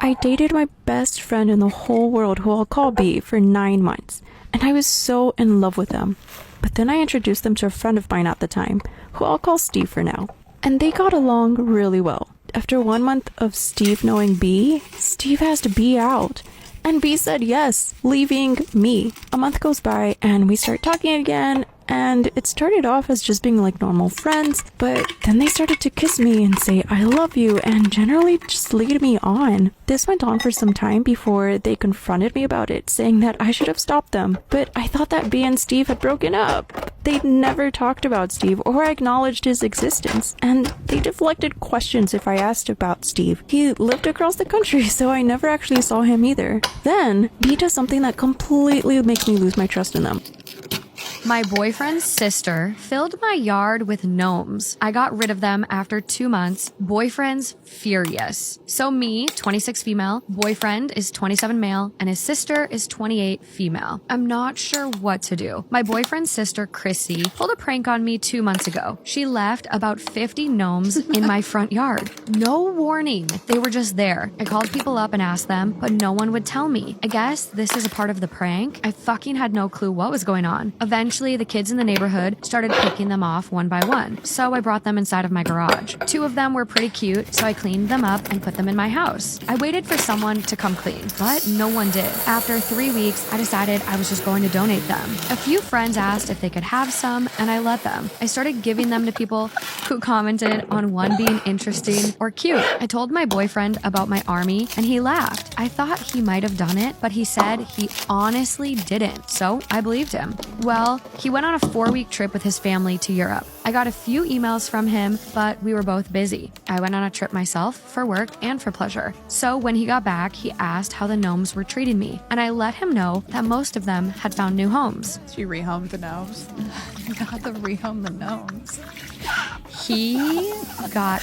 I dated my best friend in the whole world, who I'll call B, for 9 months, and I was so in love with them. But then I introduced them to a friend of mine at the time, who I'll call Steve for now, and they got along really well. After 1 month of Steve knowing B, Steve asked B out, and B said yes, leaving me. A month goes by, and we start talking again, and it started off as just being like normal friends, but then they started to kiss me and say I love you and generally just lead me on. This went on for some time before they confronted me about it, saying that I should have stopped them, but I thought that B and Steve had broken up. They'd never talked about Steve or acknowledged his existence, and they deflected questions if I asked about Steve. He lived across the country, so I never actually saw him either. Then B does something that completely makes me lose my trust in them. My boyfriend's sister filled my yard with gnomes. I got rid of them after 2 months. Boyfriend's furious. So me, 26 female, boyfriend is 27 male, and his sister is 28 female. I'm not sure what to do. My boyfriend's sister, Chrissy, pulled a prank on me 2 months ago. She left about 50 gnomes in my front yard. No warning. They were just there. I called people up and asked them, but no one would tell me. I guess this is a part of the prank. I fucking had no clue what was going on. Eventually, the kids in the neighborhood started picking them off one by one, so I brought them inside of my garage. 2 of them were pretty cute, so I cleaned them up and put them in my house. I waited for someone to come clean, but no one did. After 3 weeks, I decided I was just going to donate them. A few friends asked if they could have some, and I let them. I started giving them to people who commented on one being interesting or cute. I told my boyfriend about my army, and he laughed. I thought he might have done it, but he said he honestly didn't, so I believed him. Well, he went on a 4-week trip with his family to Europe. I got a few emails from him, but we were both busy. I went on a trip myself for work and for pleasure. So when he got back, he asked how the gnomes were treating me, and I let him know that most of them had found new homes. She rehomed the gnomes. Got to rehome the gnomes. He got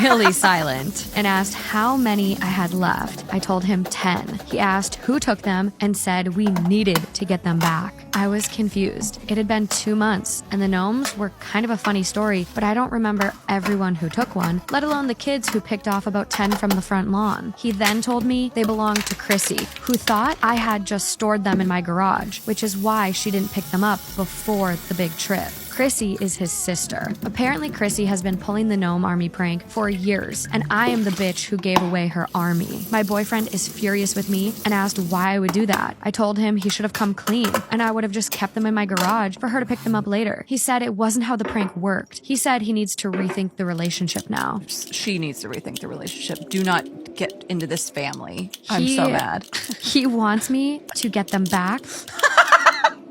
really silent and asked how many I had left. I told him 10. He asked who took them and said we needed to get them back. I was confused. It had been 2 months, and the gnomes were kind of a funny story, but I don't remember everyone who took one, let alone the kids who picked off about 10 from the front lawn. He then told me they belonged to Chrissy, who thought I had just stored them in my garage, which is why she didn't pick them up before the big trip. Chrissy is his sister. Apparently, Chrissy has been pulling the gnome army prank for years, and I am the bitch who gave away her army. My boyfriend is furious with me and asked why I would do that. I told him he should have come clean, and I would have just kept them in my garage for her to pick them up later. He said it wasn't how the prank worked. He said he needs to rethink the relationship now. She needs to rethink the relationship. Do not get into this family. I'm so mad. He wants me to get them back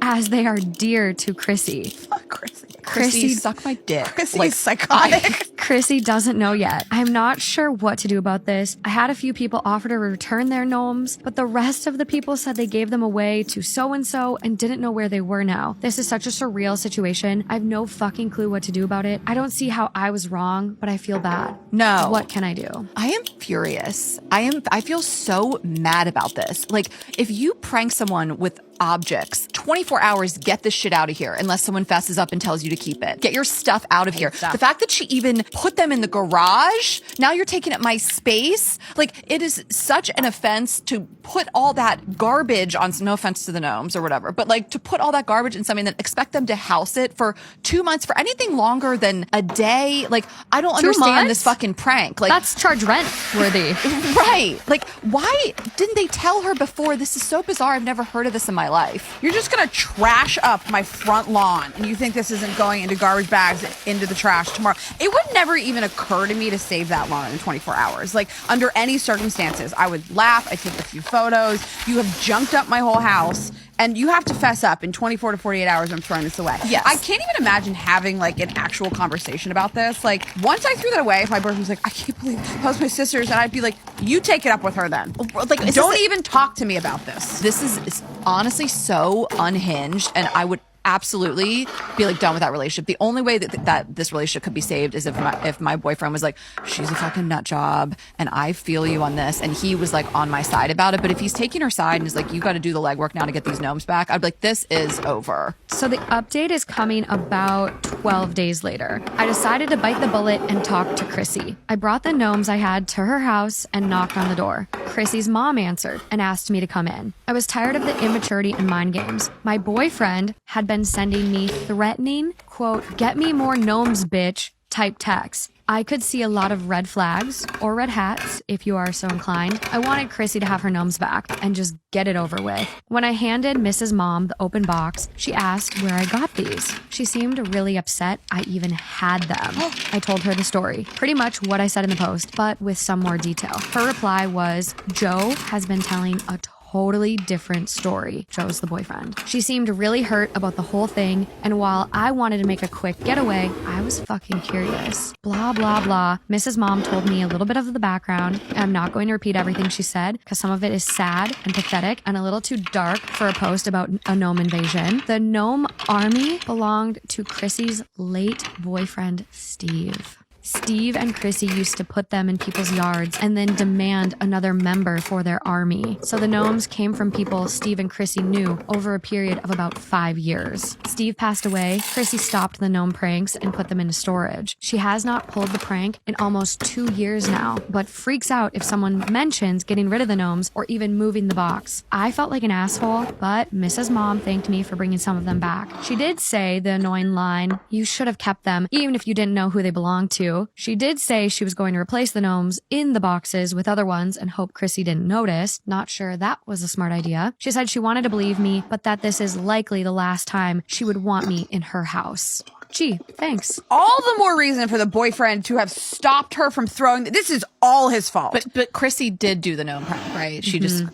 as they are dear to Chrissy. Fuck Chrissy. Chrissy, suck my dick. Chrissy's Like, psychotic. Chrissy doesn't know yet. I'm not sure what to do about this. I had a few people offer to return their gnomes, but the rest of the people said they gave them away to so-and-so and didn't know where they were now. This is such a surreal situation. I have no fucking clue what to do about it. I don't see how I was wrong, but I feel bad. No. What can I do? I am furious. I feel so mad about this. Like, if you prank someone with objects, 24 hours, get this shit out of here, unless someone fesses up and tells you to keep it. Get your stuff out of here. The fact that she even put them in the garage, now you're taking up my space. Like, it is such an offense to put all that garbage on, no offense to the gnomes or whatever, but like to put all that garbage in something, then expect them to house it for 2 months, for anything longer than a day. Like, I don't 2 understand months? this fucking prank. Like, That's charge rent worthy. right. Like, why didn't they tell her before? This is so bizarre. I've never heard of this in my life. You're just gonna trash up my front lawn, and you think this isn't going into garbage bags into the trash tomorrow? It would never even occur to me to save that lawn in 24 hours. Like, under any circumstances, I would laugh. I'd take a few photos. You have junked up my whole house, and you have to fess up. In 24 to 48 hours, I'm throwing this away. Yes. I can't even imagine having like an actual conversation about this. Like, once I threw that away, if my boyfriend was like, I can't believe that was my sister's, and I'd be like, you take it up with her then. Like, Don't even talk to me about this. This is honestly so unhinged, and I would absolutely be like done with that relationship. The only way that this relationship could be saved is if my boyfriend was like, she's a fucking nut job and I feel you on this, and he was like on my side about it. But if he's taking her side and is like, you got to do the legwork now to get these gnomes back, I'd be like, this is over. So the update is coming about 12 days later. I decided to bite the bullet and talk to Chrissy. I brought the gnomes I had to her house and knocked on the door. Chrissy's mom answered and asked me to come in. I was tired of the immaturity and mind games. My boyfriend had been sending me threatening, quote, "Get me more gnomes, bitch," type texts. I could see a lot of red flags, or red hats, if you are so inclined. I wanted Chrissy to have her gnomes back and just get it over with. When I handed Mrs. Mom the open box, she asked where I got these. She seemed really upset I even had them. I told her the story, pretty much what I said in the post, but with some more detail. Her reply was, Joe has been telling a totally different story. Joe's the boyfriend. She seemed really hurt about the whole thing, and while I wanted to make a quick getaway, I was fucking curious. Blah, blah, blah. Mrs. Mom told me a little bit of the background. I'm not going to repeat everything she said, because some of it is sad and pathetic and a little too dark for a post about a gnome invasion. The gnome army belonged to Chrissy's late boyfriend, Steve. Steve and Chrissy used to put them in people's yards and then demand another member for their army. So the gnomes came from people Steve and Chrissy knew over a period of about 5 years. Steve passed away. Chrissy stopped the gnome pranks and put them into storage. She has not pulled the prank in almost 2 years now, but freaks out if someone mentions getting rid of the gnomes or even moving the box. I felt like an asshole, but Mrs. Mom thanked me for bringing some of them back. She did say the annoying line, "You should have kept them, even if you didn't know who they belonged to." She did say she was going to replace the gnomes in the boxes with other ones and hope Chrissy didn't notice. Not sure that was a smart idea. She said she wanted to believe me, but that this is likely the last time she would want me in her house. Gee, thanks. All the more reason for the boyfriend to have stopped her from throwing. This is all his fault. But Chrissy did do the gnome prank, right? She just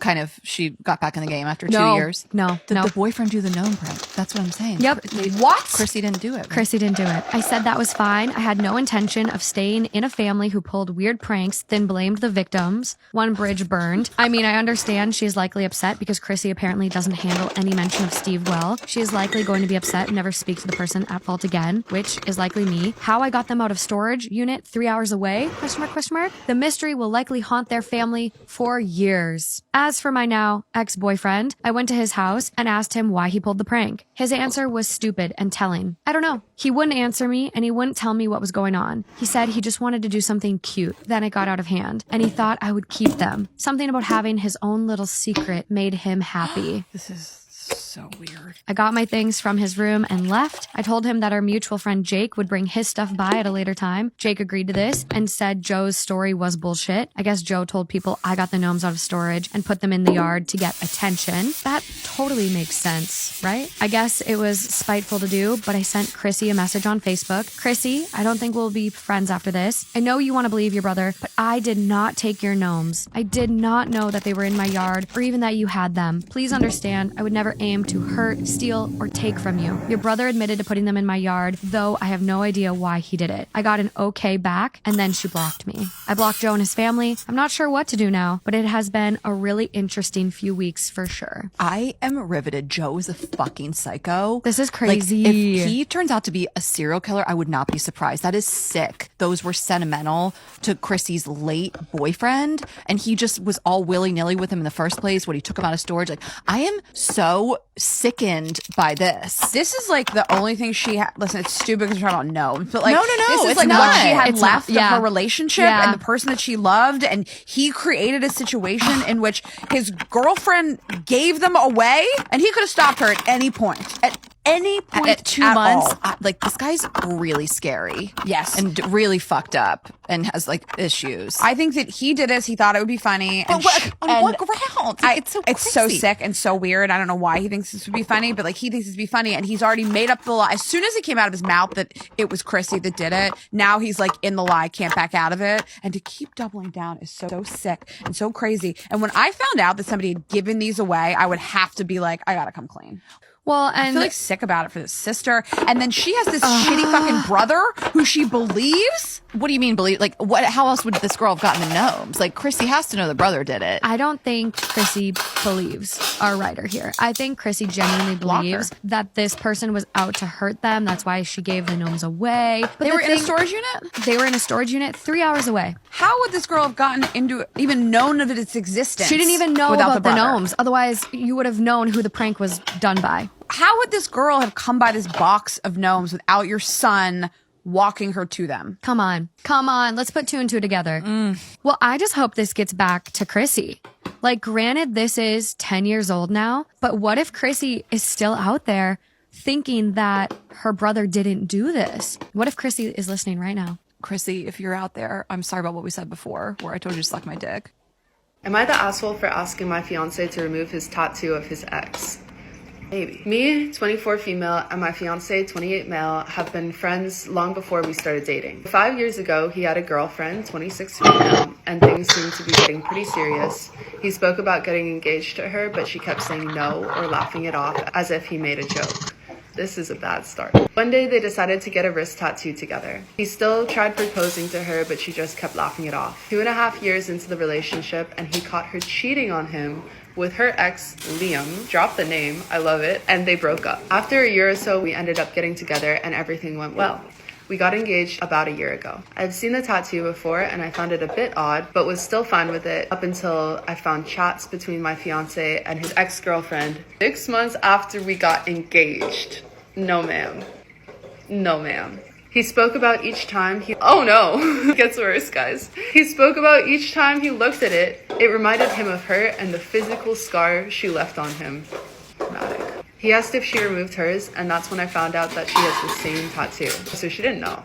she got back in the game after 2 years. No. Did the boyfriend do the gnome prank? That's what I'm saying. Yep. What? Chrissy didn't do it. Right? Chrissy didn't do it. I said that was fine. I had no intention of staying in a family who pulled weird pranks, then blamed the victims. One bridge burned. I mean, I understand she's likely upset because Chrissy apparently doesn't handle any mention of Steve well. She is likely going to be upset and never speak to the person at fault again, which is likely me. How I got them out of storage unit 3 hours away? Question mark. The mystery will likely haunt their family for years. As for my now ex-boyfriend, I went to his house and asked him why he pulled the prank. His answer was stupid and telling. I don't know. He wouldn't answer me and he wouldn't tell me what was going on. He said he just wanted to do something cute. Then it got out of hand and he thought I would keep them. Something about having his own little secret made him happy. This is so weird. I got my things from his room and left. I told him that our mutual friend Jake would bring his stuff by at a later time. Jake agreed to this and said Joe's story was bullshit. I guess Joe told people I got the gnomes out of storage and put them in the yard to get attention. That totally makes sense, right? I guess it was spiteful to do, but I sent Chrissy a message on Facebook. Chrissy, I don't think we'll be friends after this. I know you want to believe your brother, but I did not take your gnomes. I did not know that they were in my yard or even that you had them. Please understand, I would never aim to hurt, steal, or take from you. Your brother admitted to putting them in my yard, though I have no idea why he did it. I got an okay back, and then she blocked me. I blocked Joe and his family. I'm not sure what to do now, but it has been a really interesting few weeks for sure. I am riveted. Joe is a fucking psycho. This is crazy. Like, if he turns out to be a serial killer, I would not be surprised. That is sick. Those were sentimental to Chrissy's late boyfriend, and he just was all willy-nilly with him in the first place when he took him out of storage. Like, I am so sickened by this. This is like the only thing she had. Listen, it's stupid because we're talking about gnomes, but like, No, this is it's like not. what she had It's left not. Yeah. of her relationship Yeah. and the person that she loved, and he created a situation in which his girlfriend gave them away, and he could have stopped her at any point. At any point, At 2 at months, all. like, this guy's really scary. Yes. And really fucked up and has like issues. I think that he did this. He thought it would be funny. But on what grounds? Like, It's so crazy. sick and so weird. I don't know why he thinks this would be funny, but like he thinks this would be funny, and he's already made up the lie. As soon as it came out of his mouth that it was Chrissy that did it, now he's like in the lie, can't back out of it. And to keep doubling down is so sick and so crazy. And when I found out that somebody had given these away, I would have to be like, I gotta come clean. Well, I and feel like sick about it for the sister. And then she has this shitty fucking brother who she believes. What do you mean believe? Like, what? How else would this girl have gotten the gnomes? Like, Chrissy has to know the brother did it. I don't think Chrissy believes our writer here. I think Chrissy genuinely believes that this person was out to hurt them. That's why she gave the gnomes away. But They were in a storage unit? They were in a storage unit 3 hours away. How would this girl have gotten into even known of its existence? She didn't even know without about the brother? gnomes. Otherwise, you would have known who the prank was done by. How would this girl have come by this box of gnomes without your son walking her to them? Come on. Let's put 2 and 2 together. Well, I just hope this gets back to Chrissy. Like, granted, this is 10 years old now, but what if Chrissy is still out there thinking that her brother didn't do this? What if Chrissy is listening right now? Chrissy, if you're out there, I'm sorry about what we said before, where I told you to suck my dick. Am I the asshole for asking my fiance to remove his tattoo of his ex? Maybe. Me, 24 female, and my fiance, 28 male, have been friends long before we started dating. 5 years ago, he had a girlfriend, 26 female, and things seemed to be getting pretty serious. He spoke about getting engaged to her, but she kept saying no or laughing it off as if he made a joke. This is a bad start. One day they decided to get a wrist tattoo together. He still tried proposing to her, but she just kept laughing it off. 2.5 years into the relationship, and he caught her cheating on him with her ex, Liam. Drop the name, I love it, and they broke up. After a year or so, we ended up getting together and everything went well. We got engaged about a year ago. I've seen the tattoo before and I found it a bit odd, but was still fine with it up until I found chats between my fiance and his ex-girlfriend 6 months after we got engaged. No ma'am. No ma'am. He spoke about each time he... Oh no! It gets worse, guys. He spoke about each time he looked at it. It reminded him of her and the physical scar she left on him. Dramatic. He asked if she removed hers, and that's when I found out that she has the same tattoo. So she didn't know.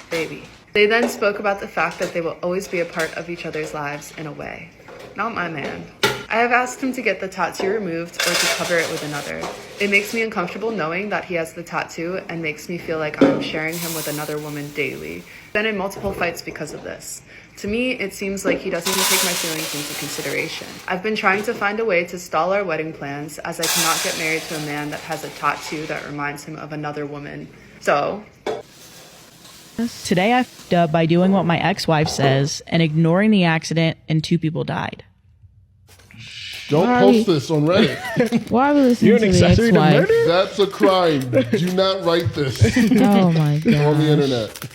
Baby. They then spoke about the fact that they will always be a part of each other's lives in a way. Not my man. I have asked him to get the tattoo removed or to cover it with another. It makes me uncomfortable knowing that he has the tattoo and makes me feel like I'm sharing him with another woman daily. Been in multiple fights because of this. To me, it seems like he doesn't even take my feelings into consideration. I've been trying to find a way to stall our wedding plans as I cannot get married to a man that has a tattoo that reminds him of another woman. So... Today I f***ed up by doing what my ex-wife says and ignoring the accident, and 2 people died. Don't post this on Reddit. Why are we listening You're an to the accessory to ex-wife? murder? That's a crime. Do not write this Oh my god. on the internet.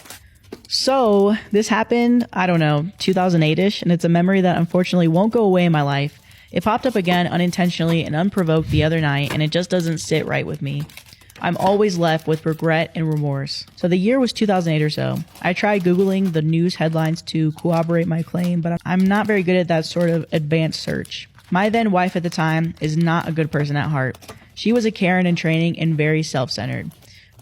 So this happened, I don't know, 2008-ish, and it's a memory that unfortunately won't go away in my life. It popped up again unintentionally and unprovoked the other night, and it just doesn't sit right with me. I'm always left with regret and remorse. So the year was 2008 or so. I tried Googling the news headlines to corroborate my claim, but I'm not very good at that sort of advanced search. My then wife at the time is not a good person at heart. She was a Karen in training and very self-centered.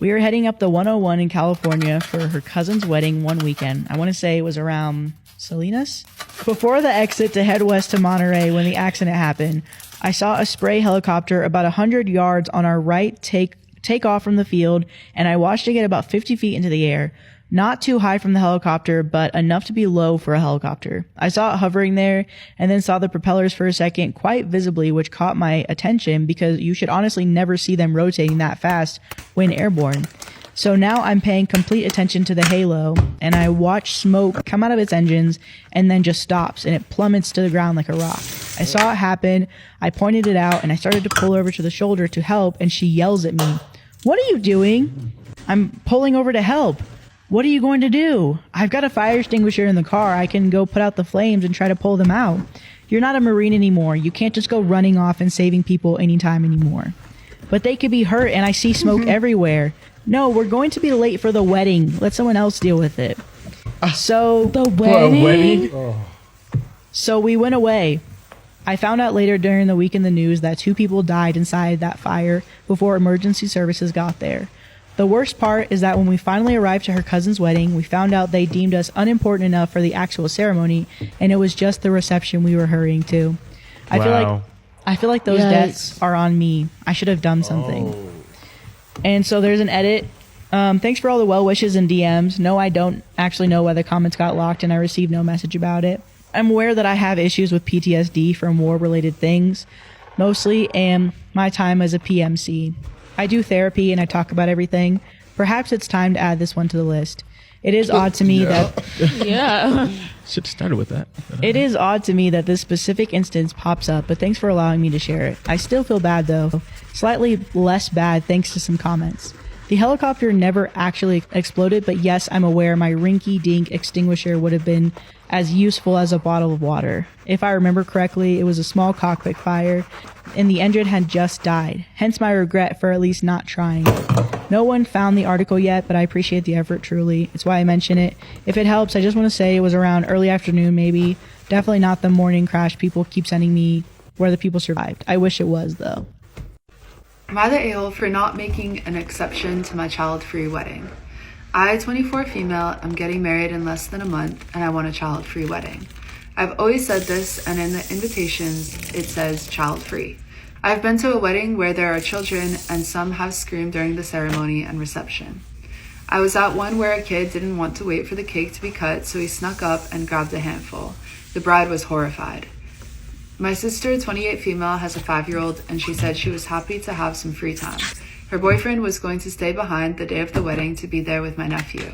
We were heading up the 101 in California for her cousin's wedding one weekend. I want to say it was around Salinas. Before the exit to head west to Monterey when the accident happened, I saw a spray helicopter about 100 yards on our right take off from the field, and I watched it get about 50 feet into the air. Not too high from the helicopter, but enough to be low for a helicopter. I saw it hovering there and then saw the propellers for a second quite visibly, which caught my attention because you should honestly never see them rotating that fast when airborne. So now I'm paying complete attention to the halo, and I watch smoke come out of its engines and then just stops and it plummets to the ground like a rock. I saw it happen. I pointed it out and I started to pull over to the shoulder to help, and she yells at me, "What are you doing?" "I'm pulling over to help." "What are you going to do?" "I've got a fire extinguisher in the car. I can go put out the flames and try to pull them out." "You're not a Marine anymore. You can't just go running off and saving people anytime anymore." "But they could be hurt and I see smoke everywhere." "No, we're going to be late for the wedding. Let someone else deal with it." So The wedding? So we went away. I found out later during the week in the news that 2 people died inside that fire before emergency services got there. The worst part is that when we finally arrived to her cousin's wedding, we found out they deemed us unimportant enough for the actual ceremony, and it was just the reception we were hurrying to. I feel like those Yikes. deaths are on me. I should have done something. And so there's an edit. Thanks for all the well wishes and DMs. No, I don't actually know why the comments got locked, and I received no message about it. I'm aware that I have issues with PTSD from war-related things. mostly am my time as a PMC. I do therapy and I talk about everything. Perhaps it's time to add this one to the list. It is odd to me that Yeah. Should have started with that. it is odd to me that this specific instance pops up, but thanks for allowing me to share it. I still feel bad though, slightly less bad thanks to some comments. The helicopter never actually exploded, but yes, I'm aware my rinky-dink extinguisher would have been as useful as a bottle of water. If I remember correctly, it was a small cockpit fire, and the engine had just died, hence my regret for at least not trying. No one found the article yet, but I appreciate the effort truly. It's why I mention it. If it helps, I just want to say it was around early afternoon maybe. Definitely not the morning crash people keep sending me where the people survived. I wish it was though. Am I the a-hole for not making an exception to my child-free wedding? I, 24 female, am getting married in less than a month and I want a child-free wedding. I've always said this, and in the invitations it says child-free. I've been to a wedding where there are children and some have screamed during the ceremony and reception. I was at one where a kid didn't want to wait for the cake to be cut, so he snuck up and grabbed a handful. The bride was horrified. My sister, 28 female, has a 5-year-old and she said she was happy to have some free time. Her boyfriend was going to stay behind the day of the wedding to be there with my nephew.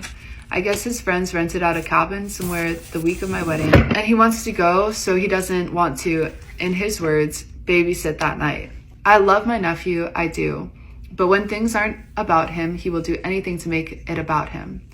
I guess his friends rented out a cabin somewhere the week of my wedding and he wants to go, so he doesn't want to, in his words, babysit that night. I love my nephew, I do, but when things aren't about him, he will do anything to make it about him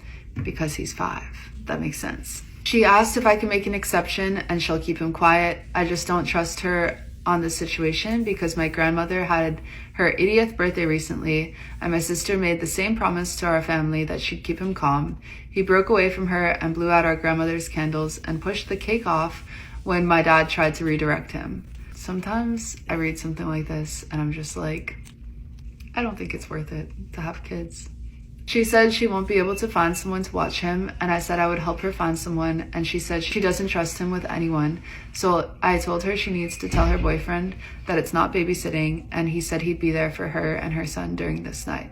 because he's 5. That makes sense. She asked if I can make an exception and she'll keep him quiet. I just don't trust her on this situation because my grandmother had her 80th birthday recently and my sister made the same promise to our family that she'd keep him calm. He broke away from her and blew out our grandmother's candles and pushed the cake off when my dad tried to redirect him. Sometimes I read something like this and I'm just like, I don't think it's worth it to have kids. She said she won't be able to find someone to watch him, and I said I would help her find someone, and she said she doesn't trust him with anyone, so I told her she needs to tell her boyfriend that it's not babysitting, and he said he'd be there for her and her son during this night.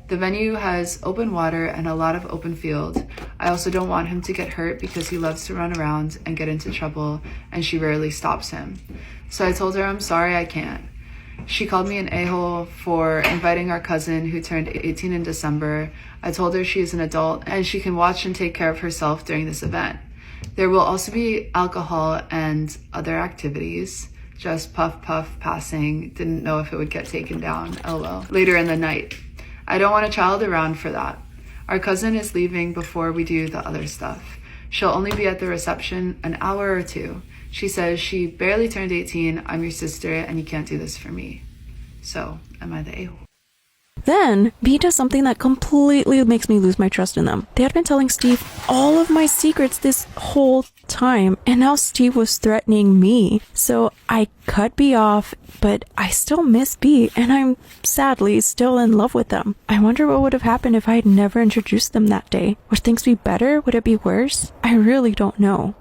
The venue has open water and a lot of open field. I also don't want him to get hurt because he loves to run around and get into trouble, and she rarely stops him. So I told her I'm sorry I can't. She called me an a-hole for inviting our cousin who turned 18 in December. I told her she is an adult and she can watch and take care of herself during this event. There will also be alcohol and other activities. Just puff passing. Didn't know if it would get taken down. LOL. Later in the night. I don't want a child around for that. Our cousin is leaving before we do the other stuff. She'll only be at the reception an hour or 2. She says she barely turned 18, I'm your sister, and you can't do this for me. So, am I the a-hole? Then, B does something that completely makes me lose my trust in them. They had been telling Steve all of my secrets this whole time, and now Steve was threatening me. So I cut B off, but I still miss B, and I'm sadly still in love with them. I wonder what would have happened if I had never introduced them that day. Would things be better? Would it be worse? I really don't know.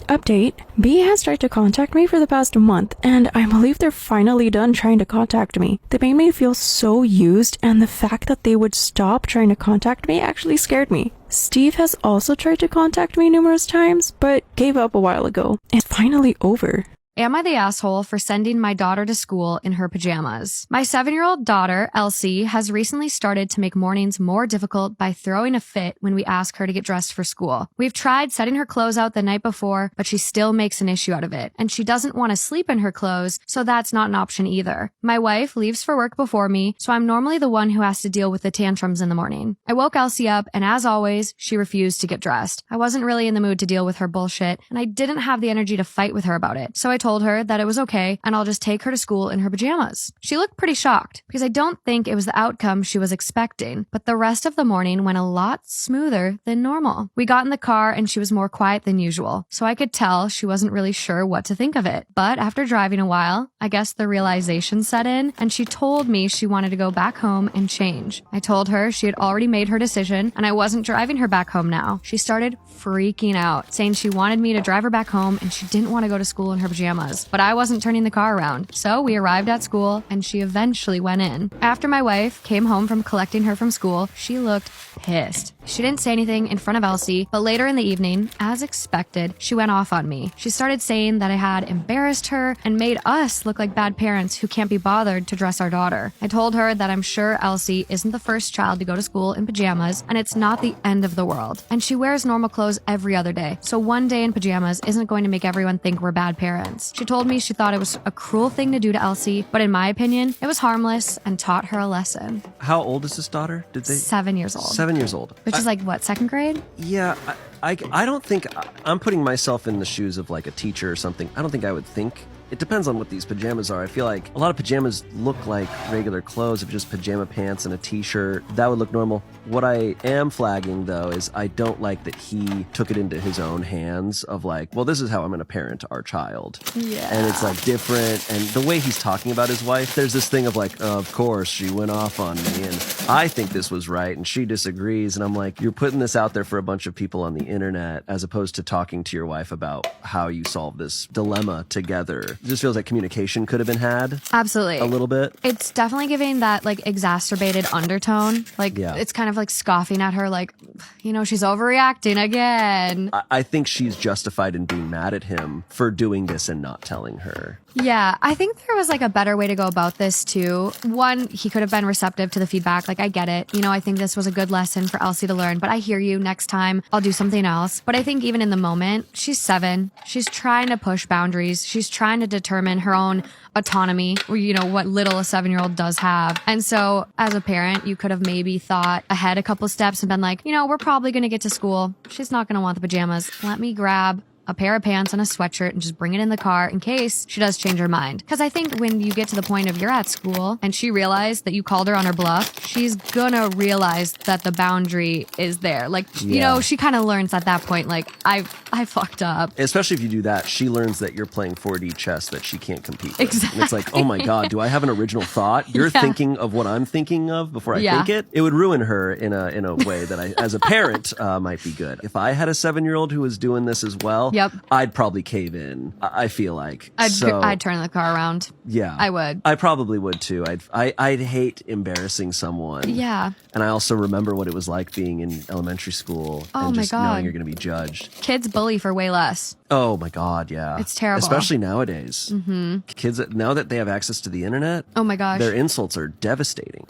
Update, B has tried to contact me for the past month, and I believe they're finally done trying to contact me. They made me feel so used, and the fact that they would stop trying to contact me actually scared me. Steve has also tried to contact me numerous times, but gave up a while ago. It's finally over. Am I the asshole for sending my daughter to school in her pajamas? My 7-year-old daughter, Elsie, has recently started to make mornings more difficult by throwing a fit when we ask her to get dressed for school. We've tried setting her clothes out the night before, but she still makes an issue out of it. And she doesn't want to sleep in her clothes, so that's not an option either. My wife leaves for work before me, so I'm normally the one who has to deal with the tantrums in the morning. I woke Elsie up, and as always, she refused to get dressed. I wasn't really in the mood to deal with her bullshit, and I didn't have the energy to fight with her about it. So I told her that it was okay and I'll just take her to school in her pajamas. She looked pretty shocked because I don't think it was the outcome she was expecting, but the rest of the morning went a lot smoother than normal. We got in the car and she was more quiet than usual, so I could tell she wasn't really sure what to think of it. But after driving a while, I guess the realization set in and she told me she wanted to go back home and change. I told her she had already made her decision and I wasn't driving her back home now. She started freaking out, saying she wanted me to drive her back home and she didn't want to go to school in her pajamas. But I wasn't turning the car around. So we arrived at school and she eventually went in. After my wife came home from collecting her from school, she looked pissed. She didn't say anything in front of Elsie, but later in the evening, as expected, she went off on me. She started saying that I had embarrassed her and made us look like bad parents who can't be bothered to dress our daughter. I told her that I'm sure Elsie isn't the first child to go to school in pajamas, and it's not the end of the world. And she wears normal clothes every other day, so one day in pajamas isn't going to make everyone think we're bad parents. She told me she thought it was a cruel thing to do to Elsie, but in my opinion, it was harmless and taught her a lesson. How old is this daughter? 7 years old. 7 years old. Which is like, what, second grade? Yeah, I don't think I'm putting myself in the shoes of like a teacher or something. I don't think I would think. It depends on what these pajamas are. I feel like a lot of pajamas look like regular clothes. If just pajama pants and a t-shirt, that would look normal. What I am flagging, though, is I don't like that he took it into his own hands of like, well, this is how I'm going to parent our child. Yeah. And it's like different. And the way he's talking about his wife, there's this thing of like, of course, she went off on me and I think this was right and she disagrees. And I'm like, you're putting this out there for a bunch of people on the internet as opposed to talking to your wife about how you solve this dilemma together. It just feels like communication could have been had. Absolutely. A little bit. It's definitely giving that like exacerbated undertone. Like it's kind of like scoffing at her like, you know, she's overreacting again. I think she's justified in being mad at him for doing this and not telling her. Yeah, I think there was like a better way to go about this too. One, he could have been receptive to the feedback. Like, I get it. You know, I think this was a good lesson for Elsie to learn, but I hear you. Next time I'll do something else. But I think even in the moment, she's 7. She's trying to push boundaries. She's trying to determine her own autonomy, or, you know, what little a 7-year-old does have. And so as a parent, you could have maybe thought ahead a couple steps and been like, you know, we're probably going to get to school. She's not going to want the pajamas. Let me grab a pair of pants and a sweatshirt and just bring it in the car in case she does change her mind. Because I think when you get to the point of you're at school and she realized that you called her on her bluff, she's gonna realize that the boundary is there. Like, you know, she kind of learns at that point, like, I fucked up. Especially if you do that, she learns that you're playing 4D chess that she can't compete with. Exactly. And it's like, oh my God, do I have an original thought? You're thinking of what I'm thinking of before I think it? It would ruin her in a way that I, as a parent, might be good. If I had a 7-year-old who was doing this as well, I'd probably cave in. I feel like I'd turn the car around. Yeah, I would. I probably would too. I'd hate embarrassing someone. Yeah. And I also remember what it was like being in elementary school and just knowing you're going to be judged. Kids bully for way less. Oh my God, yeah. It's terrible. Especially nowadays. Mm-hmm. Kids, now that they have access to the internet, oh my gosh, their insults are devastating.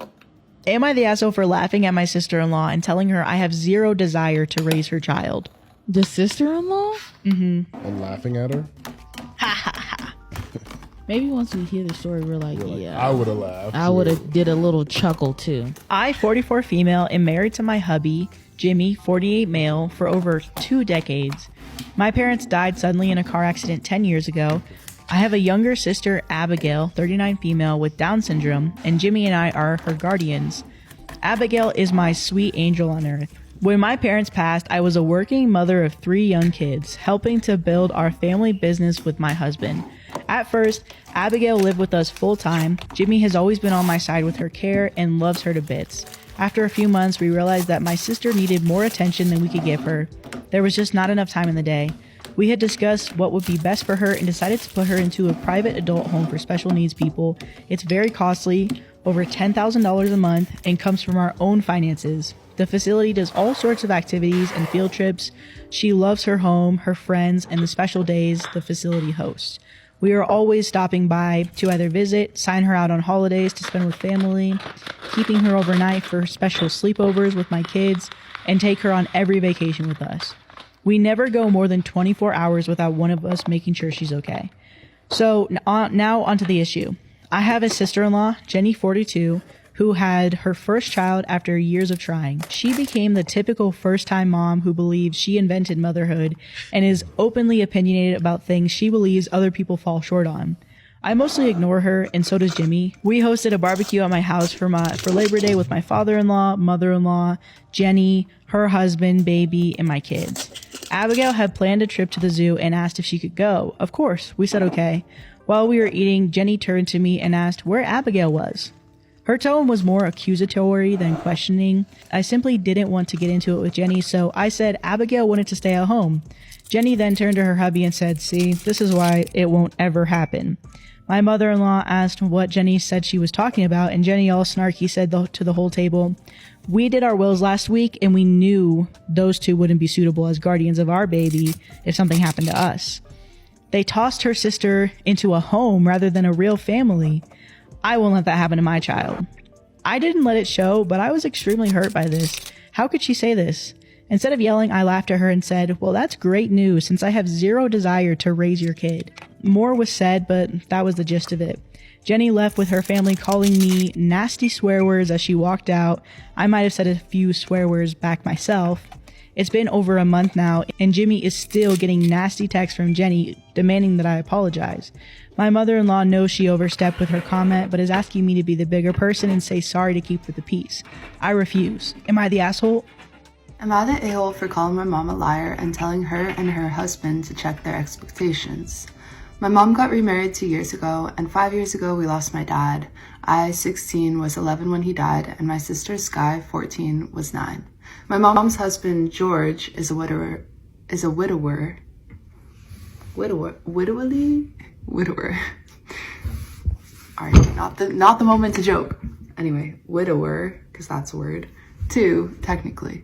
Am I the asshole for laughing at my sister-in-law and telling her I have zero desire to raise her child? The sister-in-law? Mm-hmm. And laughing at her? Ha ha ha. Maybe once we hear the story, we're like, I would have laughed. I would have did a little chuckle too. I, 44 female, am married to my hubby, Jimmy, 48 male, for over 2 decades. My parents died suddenly in a car accident 10 years ago. I have a younger sister, Abigail, 39 female, with Down syndrome, and Jimmy and I are her guardians. Abigail is my sweet angel on earth. When my parents passed, I was a working mother of 3 young kids, helping to build our family business with my husband. At first, Abigail lived with us full time. Jimmy has always been on my side with her care and loves her to bits. After a few months, we realized that my sister needed more attention than we could give her. There was just not enough time in the day. We had discussed what would be best for her and decided to put her into a private adult home for special needs people. It's very costly, over $10,000 a month, and comes from our own finances. The facility does all sorts of activities and field trips. She loves her home, her friends, and the special days the facility hosts. We are always stopping by to either visit, sign her out on holidays to spend with family, keeping her overnight for special sleepovers with my kids, and take her on every vacation with us. We never go more than 24 hours without one of us making sure she's okay. So now onto the issue. I have a sister-in-law, Jenny, 42, who had her first child after years of trying. She became the typical first-time mom who believes she invented motherhood and is openly opinionated about things she believes other people fall short on. I mostly ignore her, and so does Jimmy. We hosted a barbecue at my house for Labor Day with my father-in-law, mother-in-law, Jenny, her husband, baby, and my kids. Abigail had planned a trip to the zoo and asked if she could go. Of course, we said okay. While we were eating, Jenny turned to me and asked where Abigail was. Her tone was more accusatory than questioning. I simply didn't want to get into it with Jenny, so I said Abigail wanted to stay at home. Jenny then turned to her hubby and said, "See, this is why it won't ever happen." My mother-in-law asked what Jenny said she was talking about, and Jenny all snarky said to the whole table, "We did our wills last week, and we knew those two wouldn't be suitable as guardians of our baby if something happened to us. They tossed her sister into a home rather than a real family. I won't let that happen to my child." I didn't let it show, but I was extremely hurt by this. How could she say this? Instead of yelling, I laughed at her and said, "Well, that's great news since I have zero desire to raise your kid." More was said, but that was the gist of it. Jenny left with her family calling me nasty swear words as she walked out. I might have said a few swear words back myself. It's been over a month now, and Jimmy is still getting nasty texts from Jenny demanding that I apologize. My mother-in-law knows she overstepped with her comment, but is asking me to be the bigger person and say sorry to keep with the peace. I refuse. Am I the asshole? Am I the a-hole for calling my mom a liar and telling her and her husband to check their expectations? My mom got remarried 2 years ago, and 5 years ago we lost my dad. I, 16, was 11 when he died, and my sister Sky, 14, was 9. My mom's husband, George, is a widower. Alright, not the moment to joke. Anyway, widower, because that's a word. 2, technically.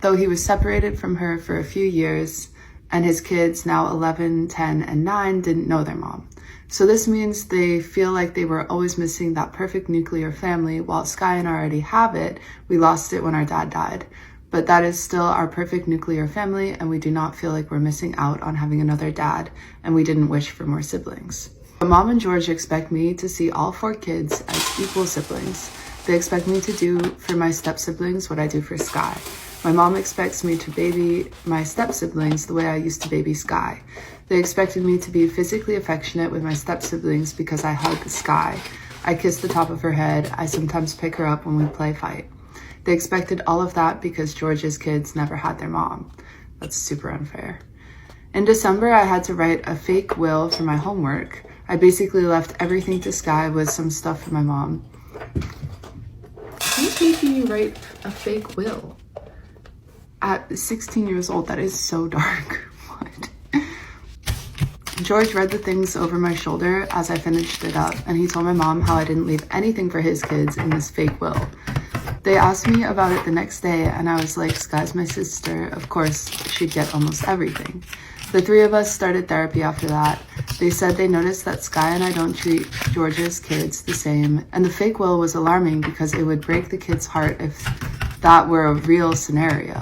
Though he was separated from her for a few years, and his kids, now 11, 10, and 9, didn't know their mom. So this means they feel like they were always missing that perfect nuclear family. While Sky and I already have it, we lost it when our dad died. But that is still our perfect nuclear family, and we do not feel like we're missing out on having another dad, and we didn't wish for more siblings. My mom and George expect me to see all 4 kids as equal siblings. They expect me to do for my step-siblings what I do for Sky. My mom expects me to baby my step-siblings the way I used to baby Sky. They expected me to be physically affectionate with my step-siblings because I hug Sky. I kiss the top of her head. I sometimes pick her up when we play fight. They expected all of that because George's kids never had their mom. That's super unfair. In December, I had to write a fake will for my homework. I basically left everything to Sky with some stuff for my mom. Who's making you write a fake will? At 16 years old, that is so dark. What? George read the things over my shoulder as I finished it up, and he told my mom how I didn't leave anything for his kids in this fake will. They asked me about it the next day, and I was like, Sky's my sister. Of course, she'd get almost everything. The 3 of us started therapy after that. They said they noticed that Sky and I don't treat George's kids the same, and the fake will was alarming because it would break the kid's heart if that were a real scenario.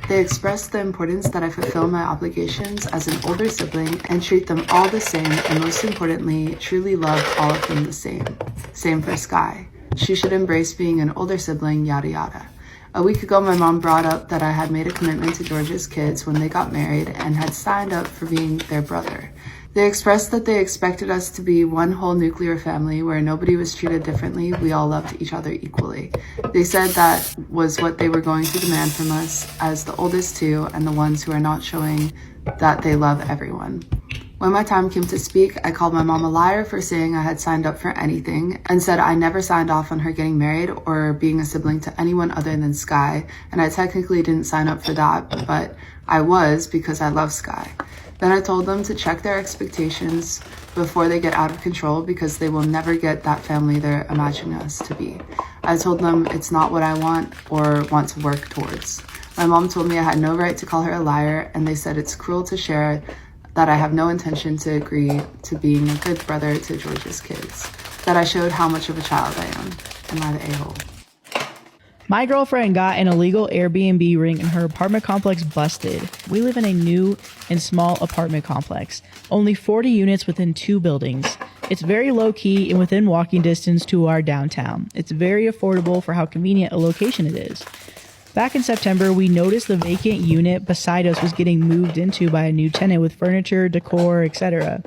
They expressed the importance that I fulfill my obligations as an older sibling and treat them all the same, and most importantly, truly love all of them the same. Same for Sky. She should embrace being an older sibling, yada yada. A week ago, my mom brought up that I had made a commitment to George's kids when they got married and had signed up for being their brother. They expressed that they expected us to be one whole nuclear family where nobody was treated differently. We all loved each other equally. They said that was what they were going to demand from us as the oldest 2 and the ones who are not showing that they love everyone. When my time came to speak, I called my mom a liar for saying I had signed up for anything and said I never signed off on her getting married or being a sibling to anyone other than Sky, and I technically didn't sign up for that, but I was because I love Sky. Then I told them to check their expectations before they get out of control because they will never get that family they're imagining us to be. I told them it's not what I want or want to work towards. My mom told me I had no right to call her a liar, and they said it's cruel to share that I have no intention to agree to being a good brother to George's kids. That I showed how much of a child I am. Am I the a-hole? My girlfriend got an illegal Airbnb ring and her apartment complex busted. We live in a new and small apartment complex, only 40 units within 2 buildings. It's very low-key and within walking distance to our downtown. It's very affordable for how convenient a location it is. Back in September, we noticed the vacant unit beside us was getting moved into by a new tenant with furniture, decor, etc.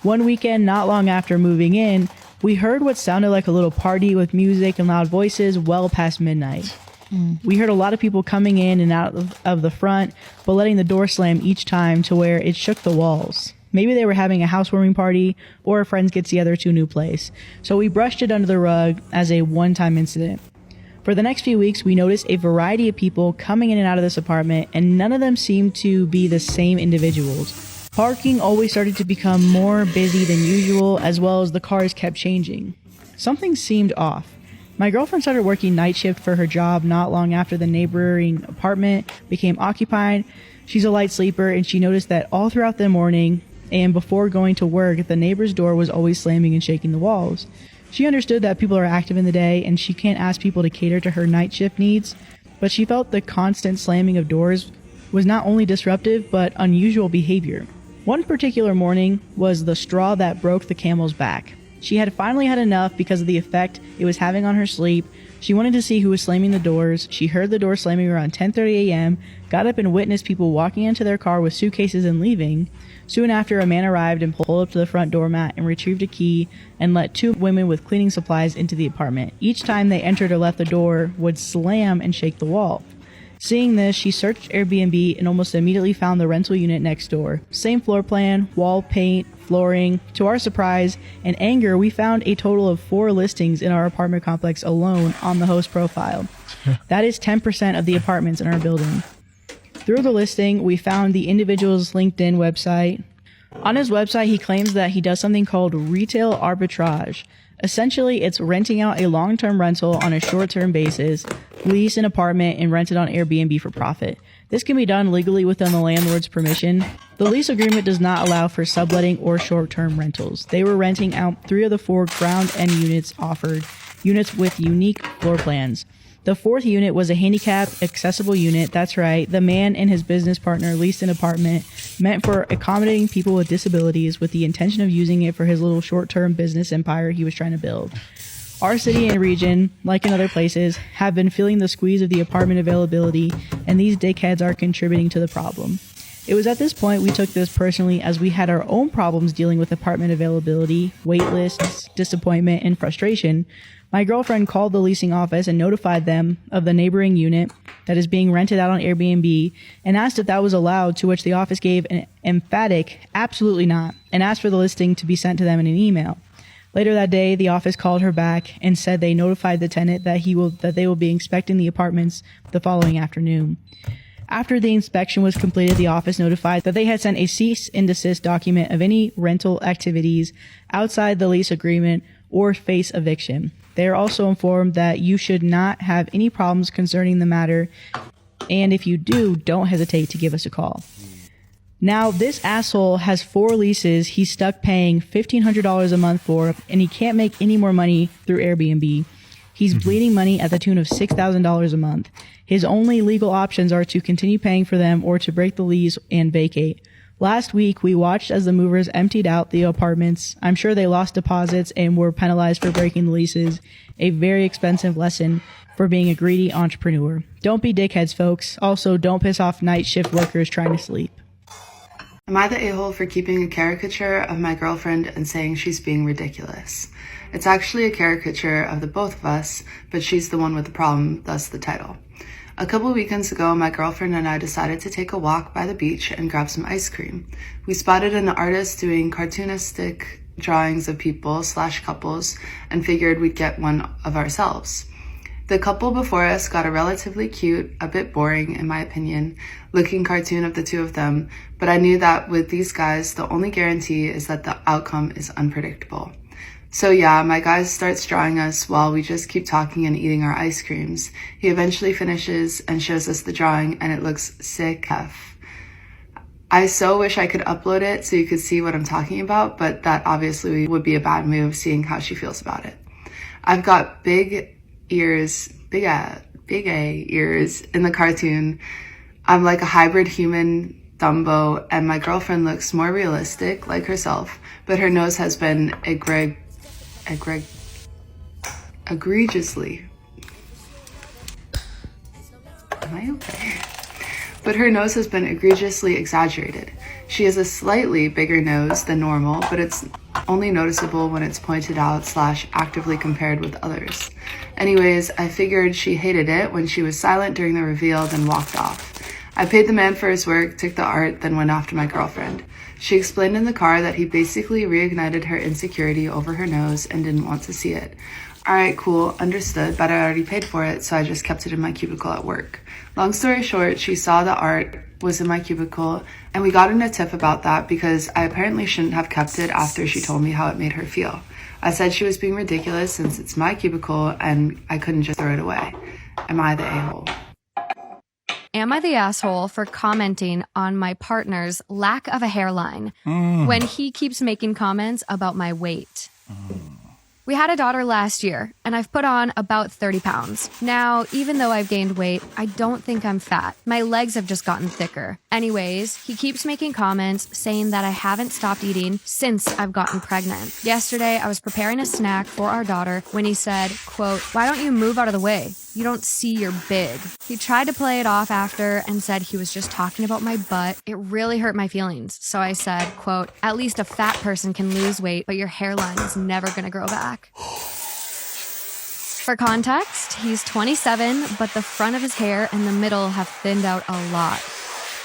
One weekend, not long after moving in, we heard what sounded like a little party with music and loud voices well past midnight. We heard a lot of people coming in and out of the front, but letting the door slam each time to where it shook the walls. Maybe they were having a housewarming party or friends get together to a new place. So we brushed it under the rug as a one-time incident. For the next few weeks, we noticed a variety of people coming in and out of this apartment, and none of them seemed to be the same individuals. Parking always started to become more busy than usual, as well as the cars kept changing. Something seemed off. My girlfriend started working night shift for her job not long after the neighboring apartment became occupied. She's a light sleeper, and she noticed that all throughout the morning and before going to work, the neighbor's door was always slamming and shaking the walls. She understood that people are active in the day, and she can't ask people to cater to her night shift needs, but she felt the constant slamming of doors was not only disruptive, but unusual behavior. One particular morning was the straw that broke the camel's back. She had finally had enough because of the effect it was having on her sleep. She wanted to see who was slamming the doors. She heard the door slamming around 10:30 a.m., got up and witnessed people walking into their car with suitcases and leaving. Soon after, a man arrived and pulled up to the front doormat and retrieved a key and let two women with cleaning supplies into the apartment. Each time they entered or left, the door would slam and shake the wall. Seeing this, she searched Airbnb and almost immediately found the rental unit next door. Same floor plan, wall paint, flooring. To our surprise and anger, we found a total of 4 listings in our apartment complex alone on the host profile. That is 10% of the apartments in our building. Through the listing, we found the individual's LinkedIn website. On his website, he claims that he does something called retail arbitrage. Essentially, it's renting out a long-term rental on a short-term basis, lease an apartment, and rent it on Airbnb for profit. This can be done legally within the landlord's permission. The lease agreement does not allow for subletting or short-term rentals. They were renting out 3 of the 4 ground-end units offered, units with unique floor plans. The 4th unit was a handicapped accessible unit. That's right, the man and his business partner leased an apartment meant for accommodating people with disabilities with the intention of using it for his little short-term business empire he was trying to build. Our city and region, like in other places, have been feeling the squeeze of the apartment availability, and these dickheads are contributing to the problem. It was at this point we took this personally, as we had our own problems dealing with apartment availability, wait lists, disappointment, and frustration. My girlfriend called the leasing office and notified them of the neighboring unit that is being rented out on Airbnb and asked if that was allowed, to which the office gave an emphatic absolutely not, and asked for the listing to be sent to them in an email. Later that day, the office called her back and said they notified the tenant that they will be inspecting the apartments the following afternoon. After the inspection was completed, the office notified that they had sent a cease and desist document of any rental activities outside the lease agreement or face eviction. They are also informed that you should not have any problems concerning the matter, and if you do, don't hesitate to give us a call. Now, this asshole has 4 leases he's stuck paying $1,500 a month for, and he can't make any more money through Airbnb. He's bleeding money at the tune of $6,000 a month. His only legal options are to continue paying for them or to break the lease and vacate. Last week, we watched as the movers emptied out the apartments. I'm sure they lost deposits and were penalized for breaking the leases. A very expensive lesson for being a greedy entrepreneur. Don't be dickheads, folks. Also, don't piss off night shift workers trying to sleep. Am I the a-hole for keeping a caricature of my girlfriend and saying she's being ridiculous? It's actually a caricature of the both of us, but she's the one with the problem, thus the title. A couple weekends ago, my girlfriend and I decided to take a walk by the beach and grab some ice cream. We spotted an artist doing cartoonistic drawings of people/couples and figured we'd get one of ourselves. The couple before us got a relatively cute, a bit boring, in my opinion, looking cartoon of the two of them, but I knew that with these guys, the only guarantee is that the outcome is unpredictable. So yeah, my guy starts drawing us while we just keep talking and eating our ice creams. He eventually finishes and shows us the drawing, and it looks sick F. I so wish I could upload it so you could see what I'm talking about, but that obviously would be a bad move seeing how she feels about it. I've got big ears, big A ears in the cartoon. I'm like a hybrid human Dumbo, and my girlfriend looks more realistic, like herself, but her nose has been egregiously. Am I okay? But her nose has been egregiously exaggerated. She has a slightly bigger nose than normal, but it's only noticeable when it's pointed out / actively compared with others. Anyways, I figured she hated it when she was silent during the reveal, then walked off. I paid the man for his work, took the art, then went after my girlfriend. She explained in the car that he basically reignited her insecurity over her nose and didn't want to see it. Alright, cool, understood, but I already paid for it, so I just kept it in my cubicle at work. Long story short, she saw the art was in my cubicle, and we got in a tiff about that because I apparently shouldn't have kept it after she told me how it made her feel. I said she was being ridiculous since it's my cubicle and I couldn't just throw it away. Am I the a-hole? Am I the asshole for commenting on my partner's lack of a hairline when he keeps making comments about my weight? We had a daughter last year, and I've put on about 30 pounds. Now, even though I've gained weight, I don't think I'm fat. My legs have just gotten thicker. Anyways, he keeps making comments saying that I haven't stopped eating since I've gotten pregnant. Yesterday, I was preparing a snack for our daughter when he said, quote, "Why don't you move out of the way? You don't see you're big." He tried to play it off after and said he was just talking about my butt. It really hurt my feelings. So I said, quote, "At least a fat person can lose weight, but your hairline is never gonna grow back." For context, he's 27, but the front of his hair and the middle have thinned out a lot.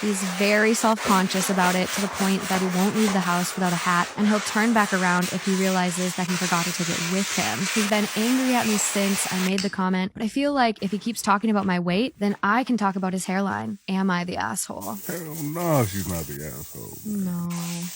He's very self-conscious about it to the point that he won't leave the house without a hat, and he'll turn back around if he realizes that he forgot to take it with him. He's been angry at me since I made the comment, but I feel like if he keeps talking about my weight, then I can talk about his hairline. Am I the asshole? Hell no, she's not the asshole. No.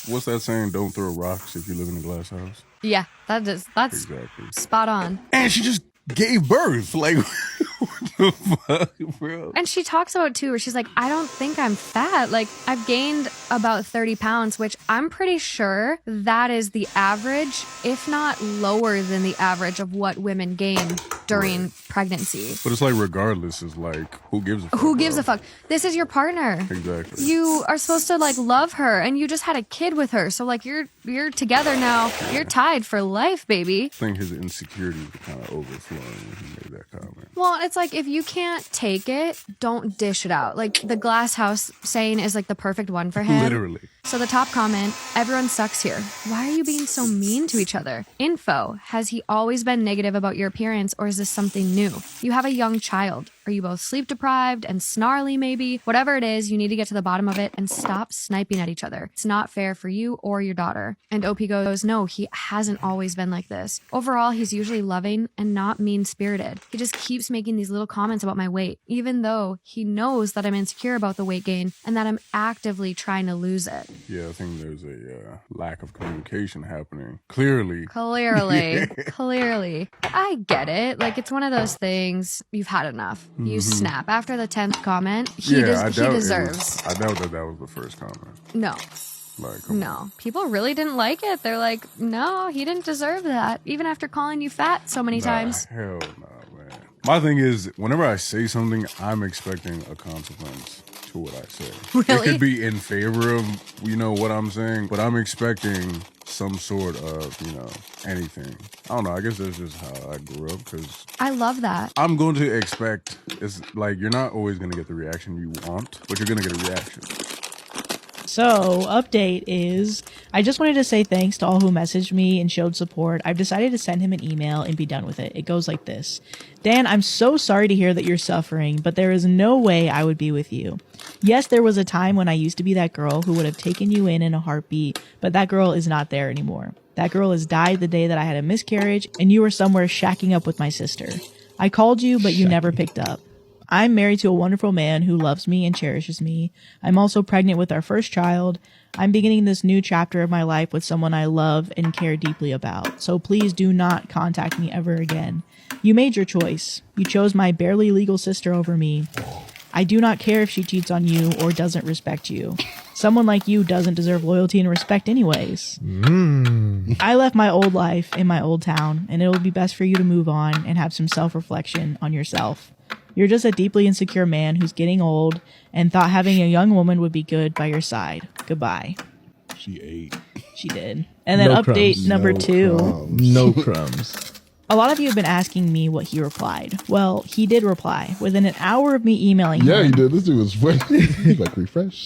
What's that saying? Don't throw rocks if you live in a glass house. Yeah, that's Exactly. spot on. And she just gave birth. Like, what the fuck, bro? And she talks about it too, where she's like, I don't think I'm fat. Like, I've gained about 30 pounds, which I'm pretty sure that is the average, if not lower than the average of what women gain during pregnancy. But it's like, regardless, it's like, who gives a fuck? Who gives a fuck? This is your partner. Exactly. You are supposed to like love her, and you just had a kid with her. So like you're together now. You're tied for life, baby. I think his insecurities were kind of overflowing when he made that comment. Well, it's like if you can't take it, don't dish it out. Like the glass house saying is like the perfect one for him. Literally. So the top comment, everyone sucks here. Why are you being so mean to each other? Info, has he always been negative about your appearance, or is this something new? You have a young child. Are you both sleep deprived and snarly maybe? Whatever it is, you need to get to the bottom of it and stop sniping at each other. It's not fair for you or your daughter. And OP goes, no, he hasn't always been like this. Overall, he's usually loving and not mean-spirited. He just keeps making these little comments about my weight, even though he knows that I'm insecure about the weight gain and that I'm actively trying to lose it. Yeah, I think there's a lack of communication happening. Clearly. Clearly. I get it. Like, it's one of those things, you've had enough. You snap. After the 10th comment, he deserves. I doubt that was the first comment. No. Like, No. People really didn't like it. They're like, no, he didn't deserve that. Even after calling you fat so many times. Hell no, man. My thing is, whenever I say something, I'm expecting a consequence to what I say. Really? It could be in favor of, what I'm saying, but I'm expecting some sort of, anything. I don't know. I guess that's just how I grew up, because I love that. I'm going to expect, it's like, you're not always going to get the reaction you want, but you're going to get a reaction. So, update is, I just wanted to say thanks to all who messaged me and showed support. I've decided to send him an email and be done with it. It goes like this. Dan, I'm so sorry to hear that you're suffering, but there is no way I would be with you. Yes, there was a time when I used to be that girl who would have taken you in a heartbeat, but that girl is not there anymore. That girl has died the day that I had a miscarriage, and you were somewhere shacking up with my sister. I called you, but you never picked up. I'm married to a wonderful man who loves me and cherishes me. I'm also pregnant with our first child. I'm beginning this new chapter of my life with someone I love and care deeply about. So please do not contact me ever again. You made your choice. You chose my barely legal sister over me. I do not care if she cheats on you or doesn't respect you. Someone like you doesn't deserve loyalty and respect anyways. I left my old life in my old town, and it will be best for you to move on and have some self-reflection on yourself. You're just a deeply insecure man who's getting old and thought having a young woman would be good by your side. Goodbye. She ate. She did. And then update number 2. No crumbs. A lot of you have been asking me what he replied. Well, he did reply. Within an hour of me emailing him. Yeah, he did. This dude was He's like, refresh.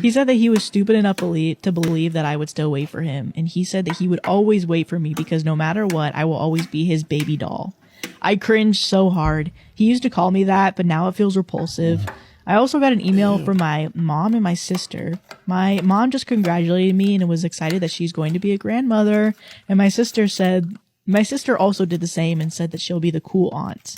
He said that he was stupid enough to believe that I would still wait for him. And he said that he would always wait for me because no matter what, I will always be his baby doll. I cringed so hard. He used to call me that, but now it feels repulsive. I also got an email from my mom and my sister. My mom just congratulated me and was excited that she's going to be a grandmother. And my sister said My sister also did the same and said that she'll be the cool aunt.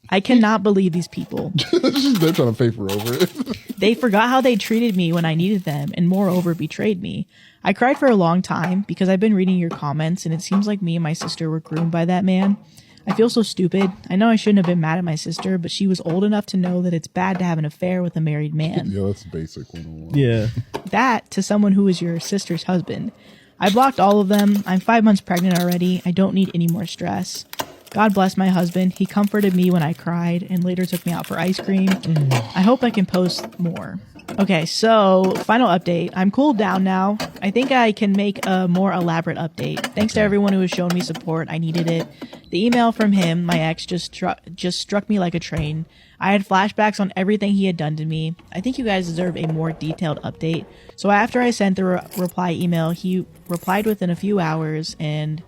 I cannot believe these people. They're trying to paper over it. They forgot how they treated me when I needed them and moreover betrayed me. I cried for a long time because I've been reading your comments and it seems like me and my sister were groomed by that man. I feel so stupid. I know I shouldn't have been mad at my sister, but she was old enough to know that it's bad to have an affair with a married man. Yeah, that's basic 101. Yeah. That to someone who is your sister's husband. I blocked all of them. I'm 5 months pregnant already. I don't need any more stress. God bless my husband. He comforted me when I cried and later took me out for ice cream. I hope I can post more. Okay, so final update. I'm cooled down now. I think I can make a more elaborate update. Thanks to everyone who has shown me support. I needed it. The email from him, my ex, just struck me like a train. I had flashbacks on everything he had done to me. I think you guys deserve a more detailed update. So after I sent the reply email, he replied within a few hours and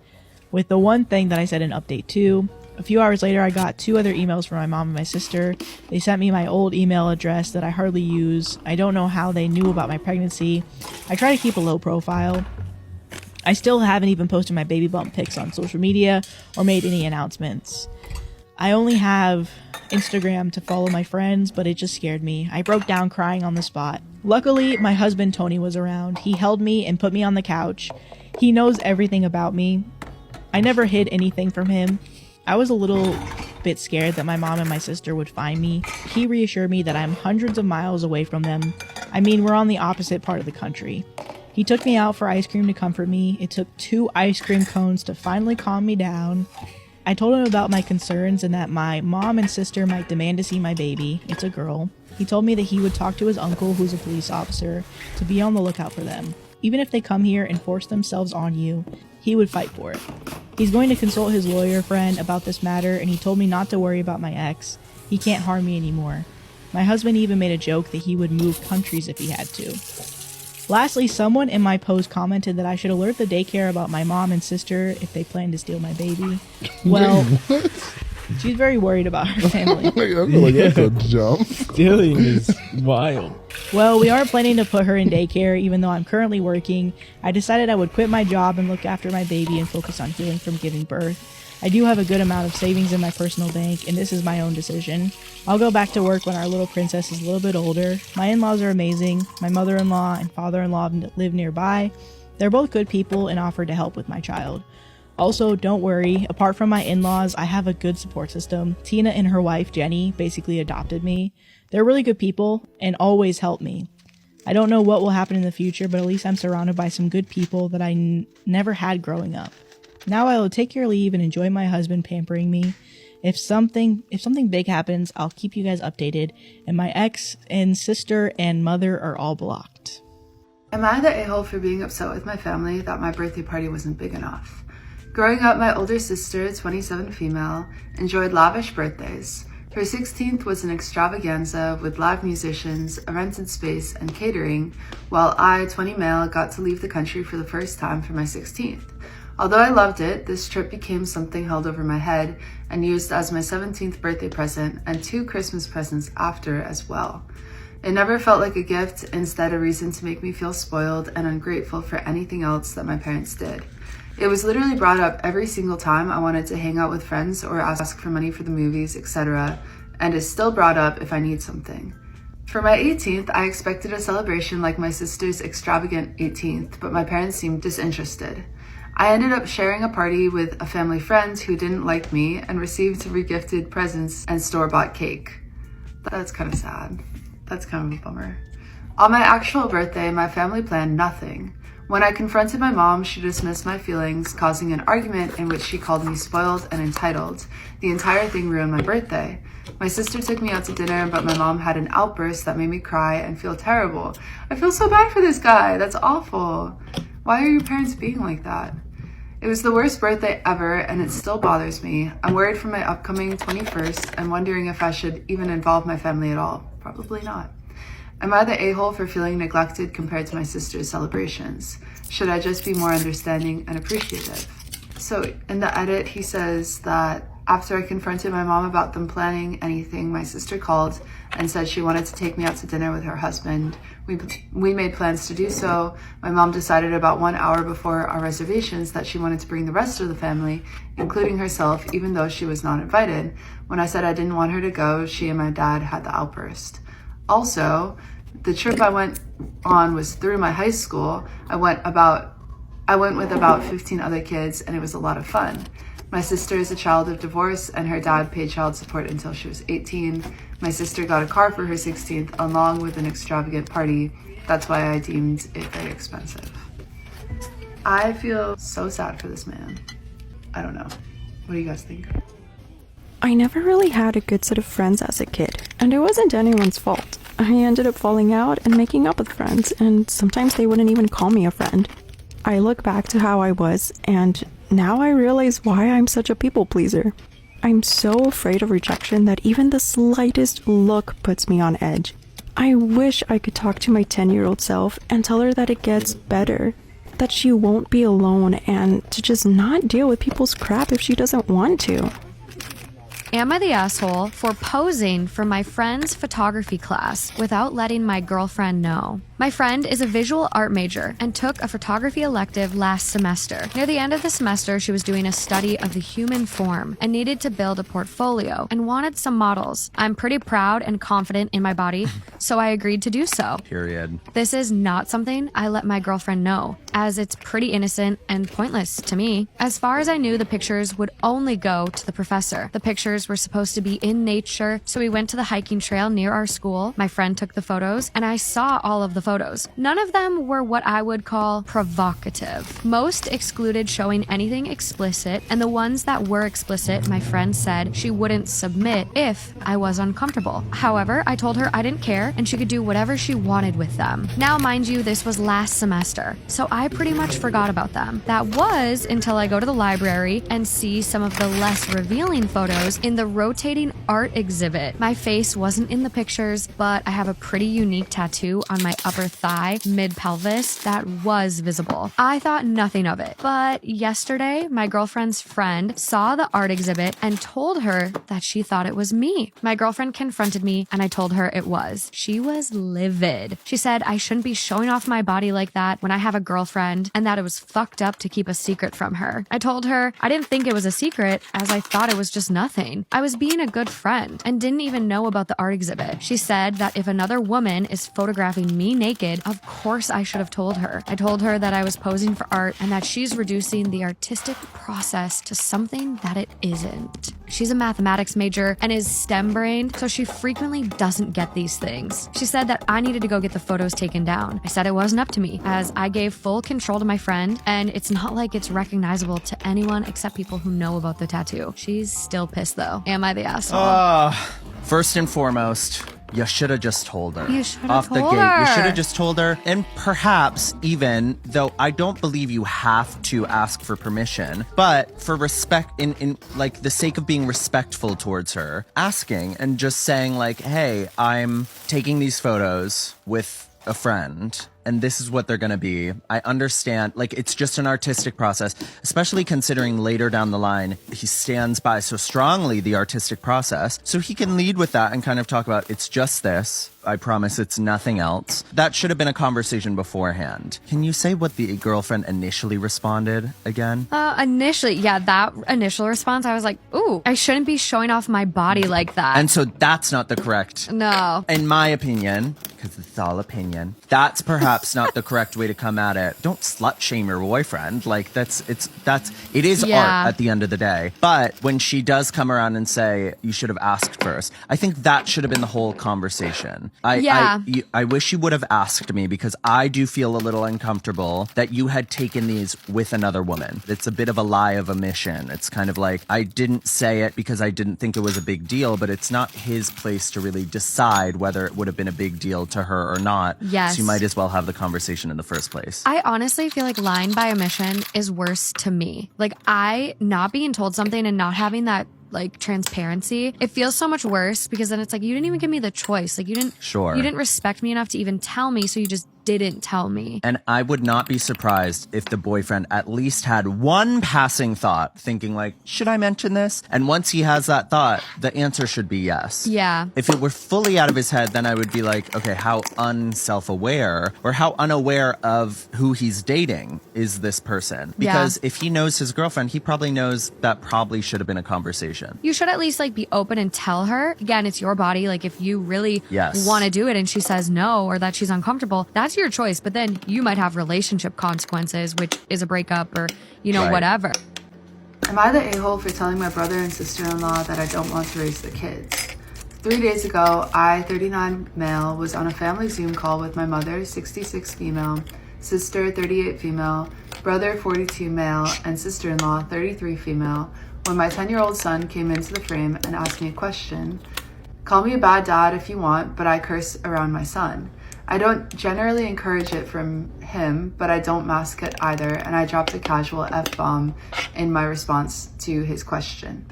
with the one thing that I said in update 2. A few hours later, I got 2 other emails from my mom and my sister. They sent me my old email address that I hardly use. I don't know how they knew about my pregnancy. I try to keep a low profile. I still haven't even posted my baby bump pics on social media or made any announcements. I only have Instagram to follow my friends, but it just scared me. I broke down crying on the spot. Luckily, my husband Tony was around. He held me and put me on the couch. He knows everything about me. I never hid anything from him. I was a little bit scared that my mom and my sister would find me. He reassured me that I'm hundreds of miles away from them. I mean, we're on the opposite part of the country. He took me out for ice cream to comfort me. It took 2 ice cream cones to finally calm me down. I told him about my concerns and that my mom and sister might demand to see my baby. It's a girl. He told me that he would talk to his uncle, who's a police officer, to be on the lookout for them. Even if they come here and force themselves on you, he would fight for it. He's going to consult his lawyer friend about this matter, and he told me not to worry about my ex. He can't harm me anymore. My husband even made a joke that he would move countries if he had to. Lastly, someone in my post commented that I should alert the daycare about my mom and sister if they plan to steal my baby. Well, she's very worried about her family. I feel like that's a jump. Stealing is wild. Well, we aren't planning to put her in daycare, even though I'm currently working. I decided I would quit my job and look after my baby and focus on healing from giving birth. I do have a good amount of savings in my personal bank, and this is my own decision. I'll go back to work when our little princess is a little bit older. My in-laws are amazing. My mother-in-law and father-in-law live nearby. They're both good people and offered to help with my child. Also, don't worry, apart from my in-laws, I have a good support system. Tina and her wife, Jenny, basically adopted me. They're really good people and always help me. I don't know what will happen in the future, but at least I'm surrounded by some good people that I never had growing up. Now I will take your leave and enjoy my husband pampering me. If something big happens, I'll keep you guys updated. And my ex and sister and mother are all blocked. Am I the a-hole for being upset with my family that my birthday party wasn't big enough? Growing up, my older sister, 27 female, enjoyed lavish birthdays. Her 16th was an extravaganza with live musicians, a rented space, and catering, while I, 20 male, got to leave the country for the first time for my 16th. Although I loved it, this trip became something held over my head and used as my 17th birthday present and 2 Christmas presents after as well. It never felt like a gift, instead a reason to make me feel spoiled and ungrateful for anything else that my parents did. It was literally brought up every single time I wanted to hang out with friends or ask for money for the movies, etc., and is still brought up if I need something. For my 18th, I expected a celebration like my sister's extravagant 18th, but my parents seemed disinterested. I ended up sharing a party with a family friend who didn't like me and received regifted presents and store-bought cake. That's kind of sad. That's kind of a bummer. On my actual birthday, my family planned nothing. When I confronted my mom, she dismissed my feelings, causing an argument in which she called me spoiled and entitled. The entire thing ruined my birthday. My sister took me out to dinner, but my mom had an outburst that made me cry and feel terrible. I feel so bad for this guy. That's awful. Why are your parents being like that? It was the worst birthday ever, and it still bothers me. I'm worried for my upcoming 21st and wondering if I should even involve my family at all. Probably not. Am I the a-hole for feeling neglected compared to my sister's celebrations? Should I just be more understanding and appreciative? So in the edit, he says that After I confronted my mom about them planning anything, my sister called and said she wanted to take me out to dinner with her husband. We made plans to do so. My mom decided about 1 hour before our reservations that she wanted to bring the rest of the family, including herself, even though she was not invited. When I said I didn't want her to go, she and my dad had the outburst. Also, the trip I went on was through my high school. I went with about 15 other kids, and it was a lot of fun. My sister is a child of divorce, and her dad paid child support until she was 18. My sister got a car for her 16th, along with an extravagant party. That's why I deemed it very expensive. I feel so sad for this man. I don't know. What do you guys think? I never really had a good set of friends as a kid, and it wasn't anyone's fault. I ended up falling out and making up with friends, and sometimes they wouldn't even call me a friend. I look back to how I was, and now I realize why I'm such a people pleaser. I'm so afraid of rejection that even the slightest look puts me on edge. I wish I could talk to my 10-year-old self and tell her that it gets better, that she won't be alone, and to just not deal with people's crap if she doesn't want to. Am I the asshole for posing for my friend's photography class without letting my girlfriend know? My friend is a visual art major and took a photography elective last semester. Near the end of the semester, she was doing a study of the human form and needed to build a portfolio and wanted some models. I'm pretty proud and confident in my body, so I agreed to do so. Period. This is not something I let my girlfriend know, as it's pretty innocent and pointless to me. As far as I knew, the pictures would only go to the professor. The pictures were supposed to be in nature, so we went to the hiking trail near our school. My friend took the photos, and I saw all of the photos. None of them were what I would call provocative. Most excluded showing anything explicit, and the ones that were explicit, my friend said she wouldn't submit if I was uncomfortable. However, I told her I didn't care and she could do whatever she wanted with them. Now, mind you, this was last semester, so I pretty much forgot about them. That was until I go to the library and see some of the less revealing photos in the rotating art exhibit. My face wasn't in the pictures, but I have a pretty unique tattoo on my upper thigh, mid-pelvis, that was visible. I thought nothing of it, but yesterday, my girlfriend's friend saw the art exhibit and told her that she thought it was me. My girlfriend confronted me and I told her it was. She was livid. She said I shouldn't be showing off my body like that when I have a girlfriend and that it was fucked up to keep a secret from her. I told her I didn't think it was a secret as I thought it was just nothing. I was being a good friend and didn't even know about the art exhibit. She said that if another woman is photographing me naked, of course I should have told her. I told her that I was posing for art and that she's reducing the artistic process to something that it isn't. She's a mathematics major and is STEM brained, so she frequently doesn't get these things. She said that I needed to go get the photos taken down. I said it wasn't up to me, as I gave full control to my friend, and it's not like it's recognizable to anyone except people who know about the tattoo. She's still pissed though. Am I the asshole? First and foremost, you should have just told her. You should have Off the told gate. her. You should have just told her. And perhaps even, though I don't believe you have to ask for permission, but for respect, in like the sake of being respectful towards her, asking and just saying like, hey, I'm taking these photos with a friend and this is what they're going to be. I understand, like, it's just an artistic process, especially considering later down the line, he stands by so strongly the artistic process. So he can lead with that and kind of talk about, it's just this. I promise it's nothing else. That should have been a conversation beforehand. Can you say what the girlfriend initially responded again? Initially, yeah, that initial response, I was like, ooh, I shouldn't be showing off my body like that. And so that's not the correct. No. In my opinion, because it's all opinion, that's perhaps not the correct way to come at it. Don't slut shame your boyfriend. Like it is art at the end of the day. But when she does come around and say, you should have asked first, I think that should have been the whole conversation. I wish you would have asked me, because I do feel a little uncomfortable that you had taken these with another woman. It's a bit of a lie of omission. It's kind of like, I didn't say it because I didn't think it was a big deal, but it's not his place to really decide whether it would have been a big deal to her or not. Yes. So you might as well have the conversation in the first place. I honestly feel like lying by omission is worse to me. Like, I not being told something and not having that like transparency, it feels so much worse, because then it's like, you didn't even give me the choice. Like, you didn't respect me enough to even tell me, so you just didn't tell me. And I would not be surprised if the boyfriend at least had one passing thought, thinking like, should I mention this? And once he has that thought, the answer should be yes. Yeah. If it were fully out of his head, then I would be like, okay, how unself-aware or how unaware of who he's dating is this person? Because if he knows his girlfriend, he probably knows that probably should have been a conversation. You should at least like be open and tell her. Again, it's your body. Like if you really want to do it and she says no or that she's uncomfortable, that's your choice. But then you might have relationship consequences, which is a breakup or, you know, whatever. Am I the a-hole for telling my brother and sister-in-law that I don't want to raise the kids? 3 days ago, I, 39 male, was on a family Zoom call with my mother, 66 female, sister, 38 female, brother, 42 male, and sister-in-law, 33 female, when my 10-year-old son came into the frame and asked me a question. Call me a bad dad if you want, but I curse around my son. I don't generally encourage it from him, but I don't mask it either, and I dropped a casual F-bomb in my response to his question.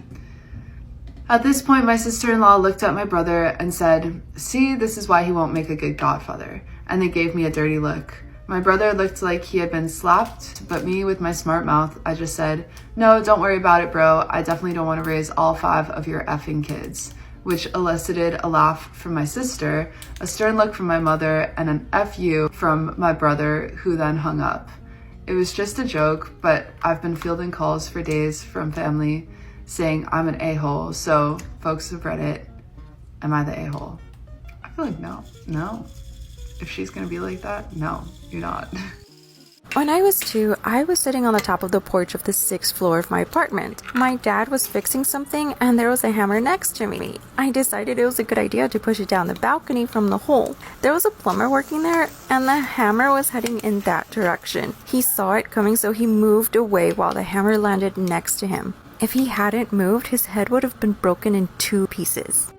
At this point, my sister-in-law looked at my brother and said, "See, this is why he won't make a good godfather," and they gave me a dirty look. My brother looked like he had been slapped, but me, with my smart mouth, I just said, "No, don't worry about it, bro. I definitely don't want to raise all 5 of your effing kids," which elicited a laugh from my sister, a stern look from my mother, and an F you from my brother, who then hung up. It was just a joke, but I've been fielding calls for days from family saying I'm an a-hole. So, folks of Reddit, am I the a-hole? I feel like no. If she's gonna be like that, no, you're not. When I was 2, I was sitting on the top of the porch of the 6th floor of my apartment. My dad was fixing something and there was a hammer next to me. I decided it was a good idea to push it down the balcony from the hole. There was a plumber working there and the hammer was heading in that direction. He saw it coming, so he moved away while the hammer landed next to him. If he hadn't moved, his head would have been broken in 2 pieces.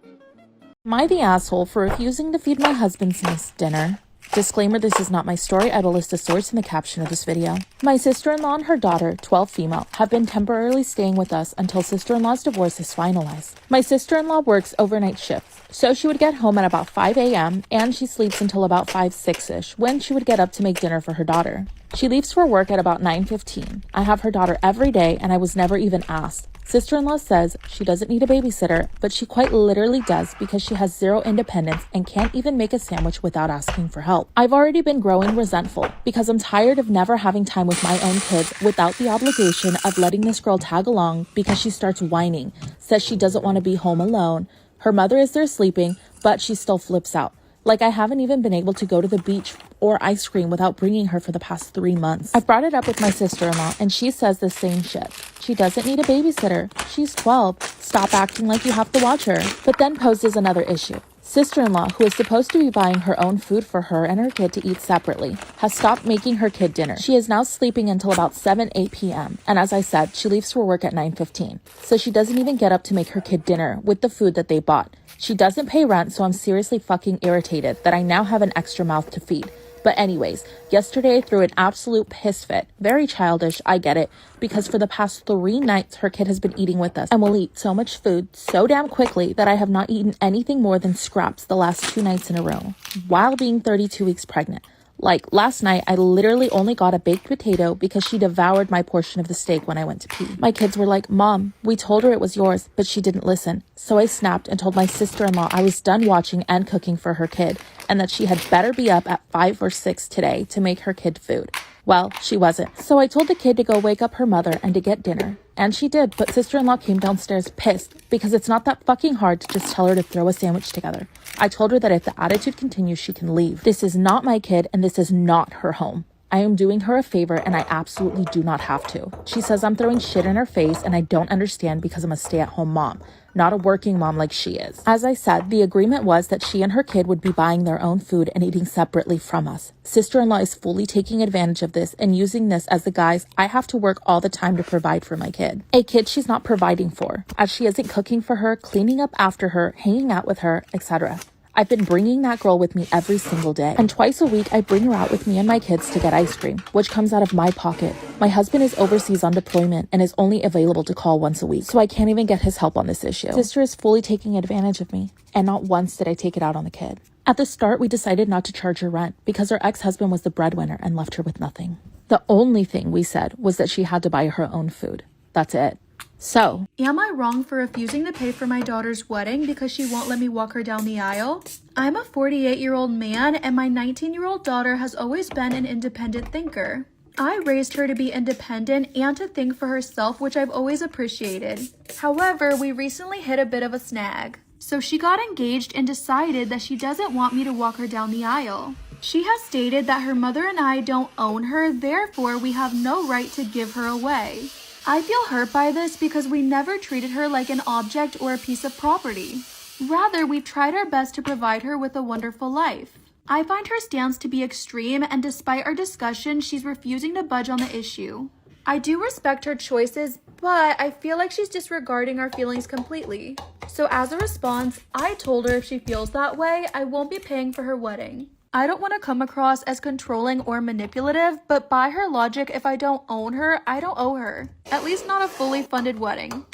Am I the asshole for refusing to feed my husband's nice dinner? Disclaimer, this is not my story. I will list the source in the caption of this video. My sister-in-law and her daughter, 12 female, have been temporarily staying with us until sister-in-law's divorce is finalized. My sister-in-law works overnight shifts, so she would get home at about 5 a.m. and she sleeps until about 5-6ish when she would get up to make dinner for her daughter. She leaves for work at about 9:15. I have her daughter every day and I was never even asked. Sister-in-law says she doesn't need a babysitter, but she quite literally does because she has 0 independence and can't even make a sandwich without asking for help. I've already been growing resentful because I'm tired of never having time with my own kids without the obligation of letting this girl tag along because she starts whining, says she doesn't want to be home alone. Her mother is there sleeping, but she still flips out. Like I haven't even been able to go to the beach or ice cream without bringing her for the past 3 months. I've brought it up with my sister-in-law and she says the same shit. She doesn't need a babysitter. She's 12. Stop acting like you have to watch her. But then poses another issue. Sister-in-law, who is supposed to be buying her own food for her and her kid to eat separately, has stopped making her kid dinner. She is now sleeping until about 7-8 p.m. And as I said, she leaves for work at 9:15. So she doesn't even get up to make her kid dinner with the food that they bought. She doesn't pay rent, so I'm seriously fucking irritated that I now have an extra mouth to feed. But anyways, yesterday I threw an absolute piss fit. Very childish, I get it, because for the past 3 nights her kid has been eating with us and will eat so much food so damn quickly that I have not eaten anything more than scraps the last 2 nights in a row, while being 32 weeks pregnant. Like, last night, I literally only got a baked potato because she devoured my portion of the steak when I went to pee. My kids were like, "Mom, we told her it was yours, but she didn't listen." So I snapped and told my sister-in-law I was done watching and cooking for her kid, and that she had better be up at 5 or 6 today to make her kid food. Well, she wasn't. So I told the kid to go wake up her mother and to get dinner. And she did, but sister-in-law came downstairs pissed because it's not that fucking hard to just tell her to throw a sandwich together. I told her that if the attitude continues, she can leave. This is not my kid and this is not her home. I am doing her a favor and I absolutely do not have to. She says I'm throwing shit in her face and I don't understand because I'm a stay-at-home mom, not a working mom like she is. As I said, the agreement was that she and her kid would be buying their own food and eating separately from us. Sister-in-law is fully taking advantage of this and using this as the guise I have to work all the time to provide for my kid. A kid she's not providing for, as she isn't cooking for her, cleaning up after her, hanging out with her, etc. I've been bringing that girl with me every single day. And twice a week, I bring her out with me and my kids to get ice cream, which comes out of my pocket. My husband is overseas on deployment and is only available to call once a week, so I can't even get his help on this issue. Sister is fully taking advantage of me, and not once did I take it out on the kid. At the start, we decided not to charge her rent because her ex-husband was the breadwinner and left her with nothing. The only thing we said was that she had to buy her own food. That's it. So, am I wrong for refusing to pay for my daughter's wedding because she won't let me walk her down the aisle? I'm a 48-year-old man and my 19-year-old daughter has always been an independent thinker. I raised her to be independent and to think for herself, which I've always appreciated. However, we recently hit a bit of a snag. So she got engaged and decided that she doesn't want me to walk her down the aisle. She has stated that her mother and I don't own her, therefore we have no right to give her away. I feel hurt by this because we never treated her like an object or a piece of property. Rather, we've tried our best to provide her with a wonderful life. I find her stance to be extreme, and despite our discussion, she's refusing to budge on the issue. I do respect her choices, but I feel like she's disregarding our feelings completely. So as a response, I told her if she feels that way, I won't be paying for her wedding. I don't want to come across as controlling or manipulative, but by her logic, if I don't own her, I don't owe her. At least not a fully funded wedding.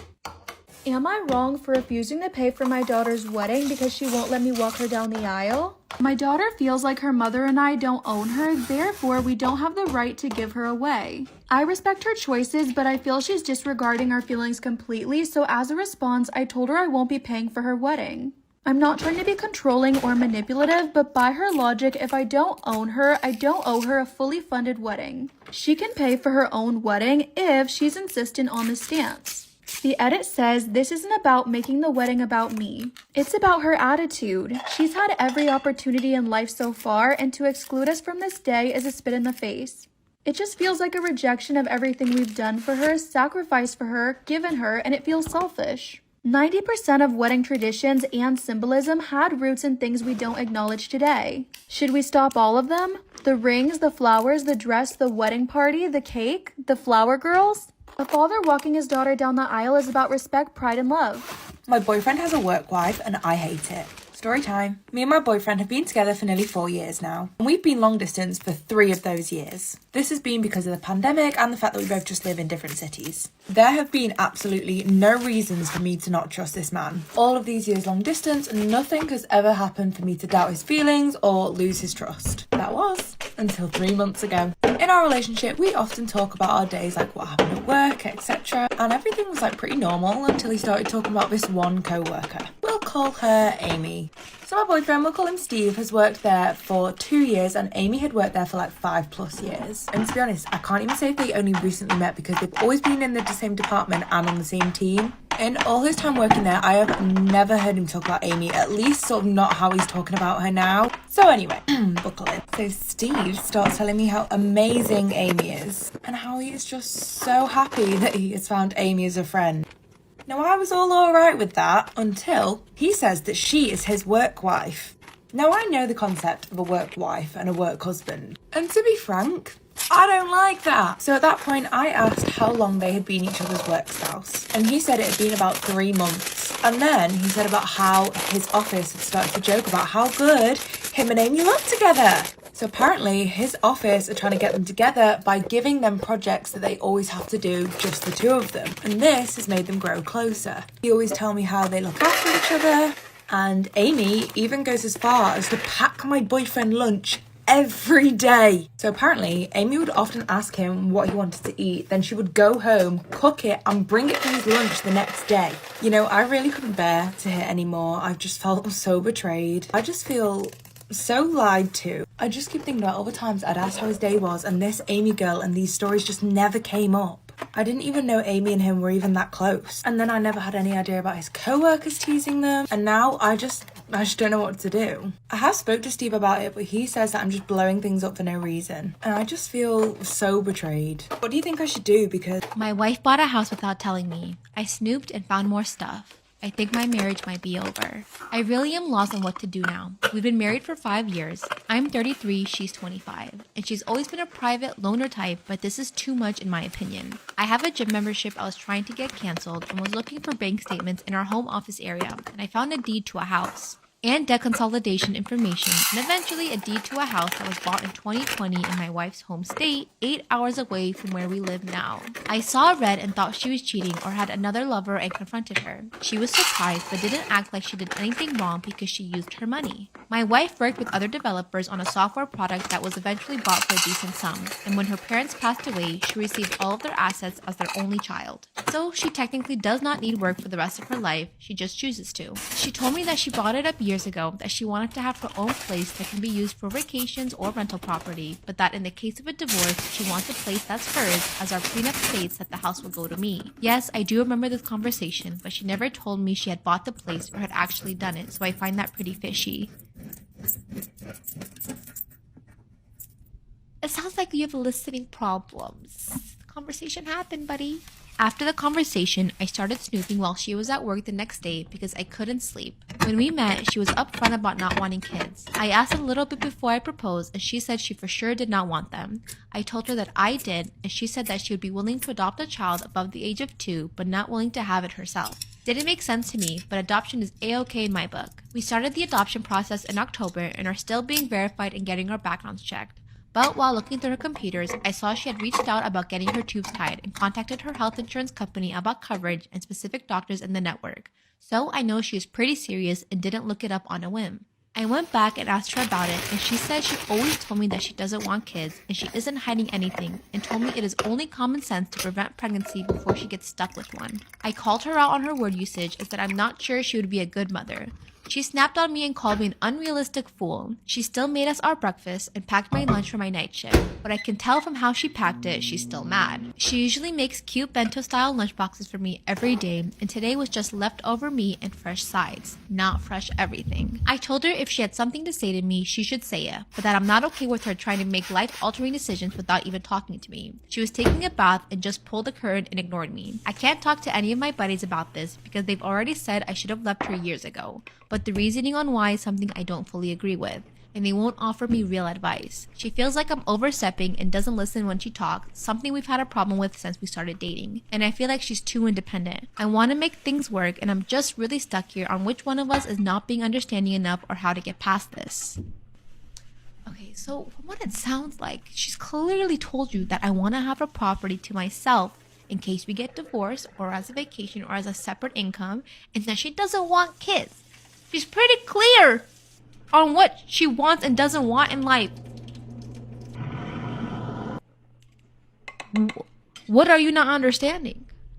Am I wrong for refusing to pay for my daughter's wedding because she won't let me walk her down the aisle? My daughter feels like her mother and I don't own her, therefore we don't have the right to give her away. I respect her choices, but I feel she's disregarding our feelings completely, so as a response, I told her I won't be paying for her wedding. I'm not trying to be controlling or manipulative, but by her logic, if I don't own her, I don't owe her a fully funded wedding. She can pay for her own wedding if she's insistent on this stance. The edit says this isn't about making the wedding about me. It's about her attitude. She's had every opportunity in life so far, and to exclude us from this day is a spit in the face. It just feels like a rejection of everything we've done for her, sacrificed for her, given her, and it feels selfish. 90% of wedding traditions and symbolism had roots in things we don't acknowledge today. Should we stop all of them? The rings, the flowers, the dress, the wedding party, the cake, the flower girls? A father walking his daughter down the aisle is about respect, pride, and love. My boyfriend has a work wife and I hate it. Story time. Me and my boyfriend have been together for nearly 4 years now, and we've been long distance for 3 of those years. This has been because of the pandemic and the fact that we both just live in different cities. There have been absolutely no reasons for me to not trust this man. All of these years long distance, nothing has ever happened for me to doubt his feelings or lose his trust. That was until 3 months ago. In our relationship, we often talk about our days, like what happened at work, etc. And everything was like pretty normal until he started talking about this one co-worker. We'll call her Amy. So my boyfriend, we'll call him Steve, has worked there for 2 years and Amy had worked there for like 5+ years. And to be honest, I can't even say if they only recently met because they've always been in the same department and on the same team. In all his time working there, I have never heard him talk about Amy, at least sort of not how he's talking about her now. So anyway, buckle in. So Steve starts telling me how amazing Amy is and how he is just so happy that he has found Amy as a friend. Now, I was all alright with that until he says that she is his work wife. Now, I know the concept of a work wife and a work husband, and to be frank, I don't like that. So at that point, I asked how long they had been each other's work spouse, and he said it had been about 3 months. And then he said about how his office had started to joke about how good him and Amy look together. So apparently his office are trying to get them together by giving them projects that they always have to do, just the two of them. And this has made them grow closer. He always tell me how they look after each other. And Amy even goes as far as to pack my boyfriend lunch every day. So apparently Amy would often ask him what he wanted to eat. Then she would go home, cook it and bring it for his lunch the next day. You know, I really couldn't bear to hear anymore. I just felt so betrayed. I just feel so lied to. I just keep thinking about all the times I'd asked how his day was and this Amy girl and these stories just never came up. I didn't even know Amy and him were even that close. And then I never had any idea about his co-workers teasing them. And now I just don't know what to do. I have spoke to Steve about it, but he says that I'm just blowing things up for no reason. And I just feel so betrayed. What do you think I should do? Because my wife bought a house without telling me. I snooped and found more stuff. I think my marriage might be over. I really am lost on what to do now. We've been married for 5 years. I'm 33, she's 25. And she's always been a private loner type, but this is too much in my opinion. I have a gym membership I was trying to get canceled and was looking for bank statements in our home office area, and I found a deed to a house. and debt consolidation information, and eventually a deed to a house that was bought in 2020 in my wife's home state, 8 hours away from where we live now. I saw red and thought she was cheating or had another lover and confronted her. She was surprised but didn't act like she did anything wrong because she used her money. My wife worked with other developers on a software product that was eventually bought for a decent sum, and when her parents passed away, she received all of their assets as their only child. So she technically does not need work for the rest of her life, she just chooses to. She told me that she bought it up years ago, that she wanted to have her own place that can be used for vacations or rental property, but that in the case of a divorce, she wants a place that's hers, as our prenup states that the house will go to me. Yes, I do remember this conversation, but she never told me she had bought the place or had actually done it, so I find that pretty fishy. It sounds like you have listening problems. The conversation happened, buddy. After the conversation, I started snooping while she was at work the next day because I couldn't sleep. When we met, she was upfront about not wanting kids. I asked a little bit before I proposed, and she said she for sure did not want them. I told her that I did, and she said that she would be willing to adopt a child above the age of 2, but not willing to have it herself. Didn't make sense to me, but adoption is a-okay in my book. We started the adoption process in October and are still being verified and getting our backgrounds checked. But while looking through her computers, I saw she had reached out about getting her tubes tied and contacted her health insurance company about coverage and specific doctors in the network. So I know she is pretty serious and didn't look it up on a whim. I went back and asked her about it, and she said she always told me that she doesn't want kids and she isn't hiding anything, and told me it is only common sense to prevent pregnancy before she gets stuck with one. I called her out on her word usage and said I'm not sure she would be a good mother. She snapped on me and called me an unrealistic fool. She still made us our breakfast and packed my lunch for my night shift, but I can tell from how she packed it, she's still mad. She usually makes cute bento-style lunchboxes for me every day, and today was just leftover meat and fresh sides, not fresh everything. I told her if she had something to say to me, she should say it, but that I'm not okay with her trying to make life-altering decisions without even talking to me. She was taking a bath and just pulled the curtain and ignored me. I can't talk to any of my buddies about this because they've already said I should have left her years ago, but the reasoning on why is something I don't fully agree with, and they won't offer me real advice. She feels like I'm overstepping and doesn't listen when she talks, something we've had a problem with since we started dating, and I feel like she's too independent. I want to make things work, and I'm just really stuck here on which one of us is not being understanding enough or how to get past this. Okay, so from what it sounds like, she's clearly told you that I want to have a property to myself in case we get divorced or as a vacation or as a separate income, and that she doesn't want kids. She's pretty clear on what she wants and doesn't want in life. What are you not understanding?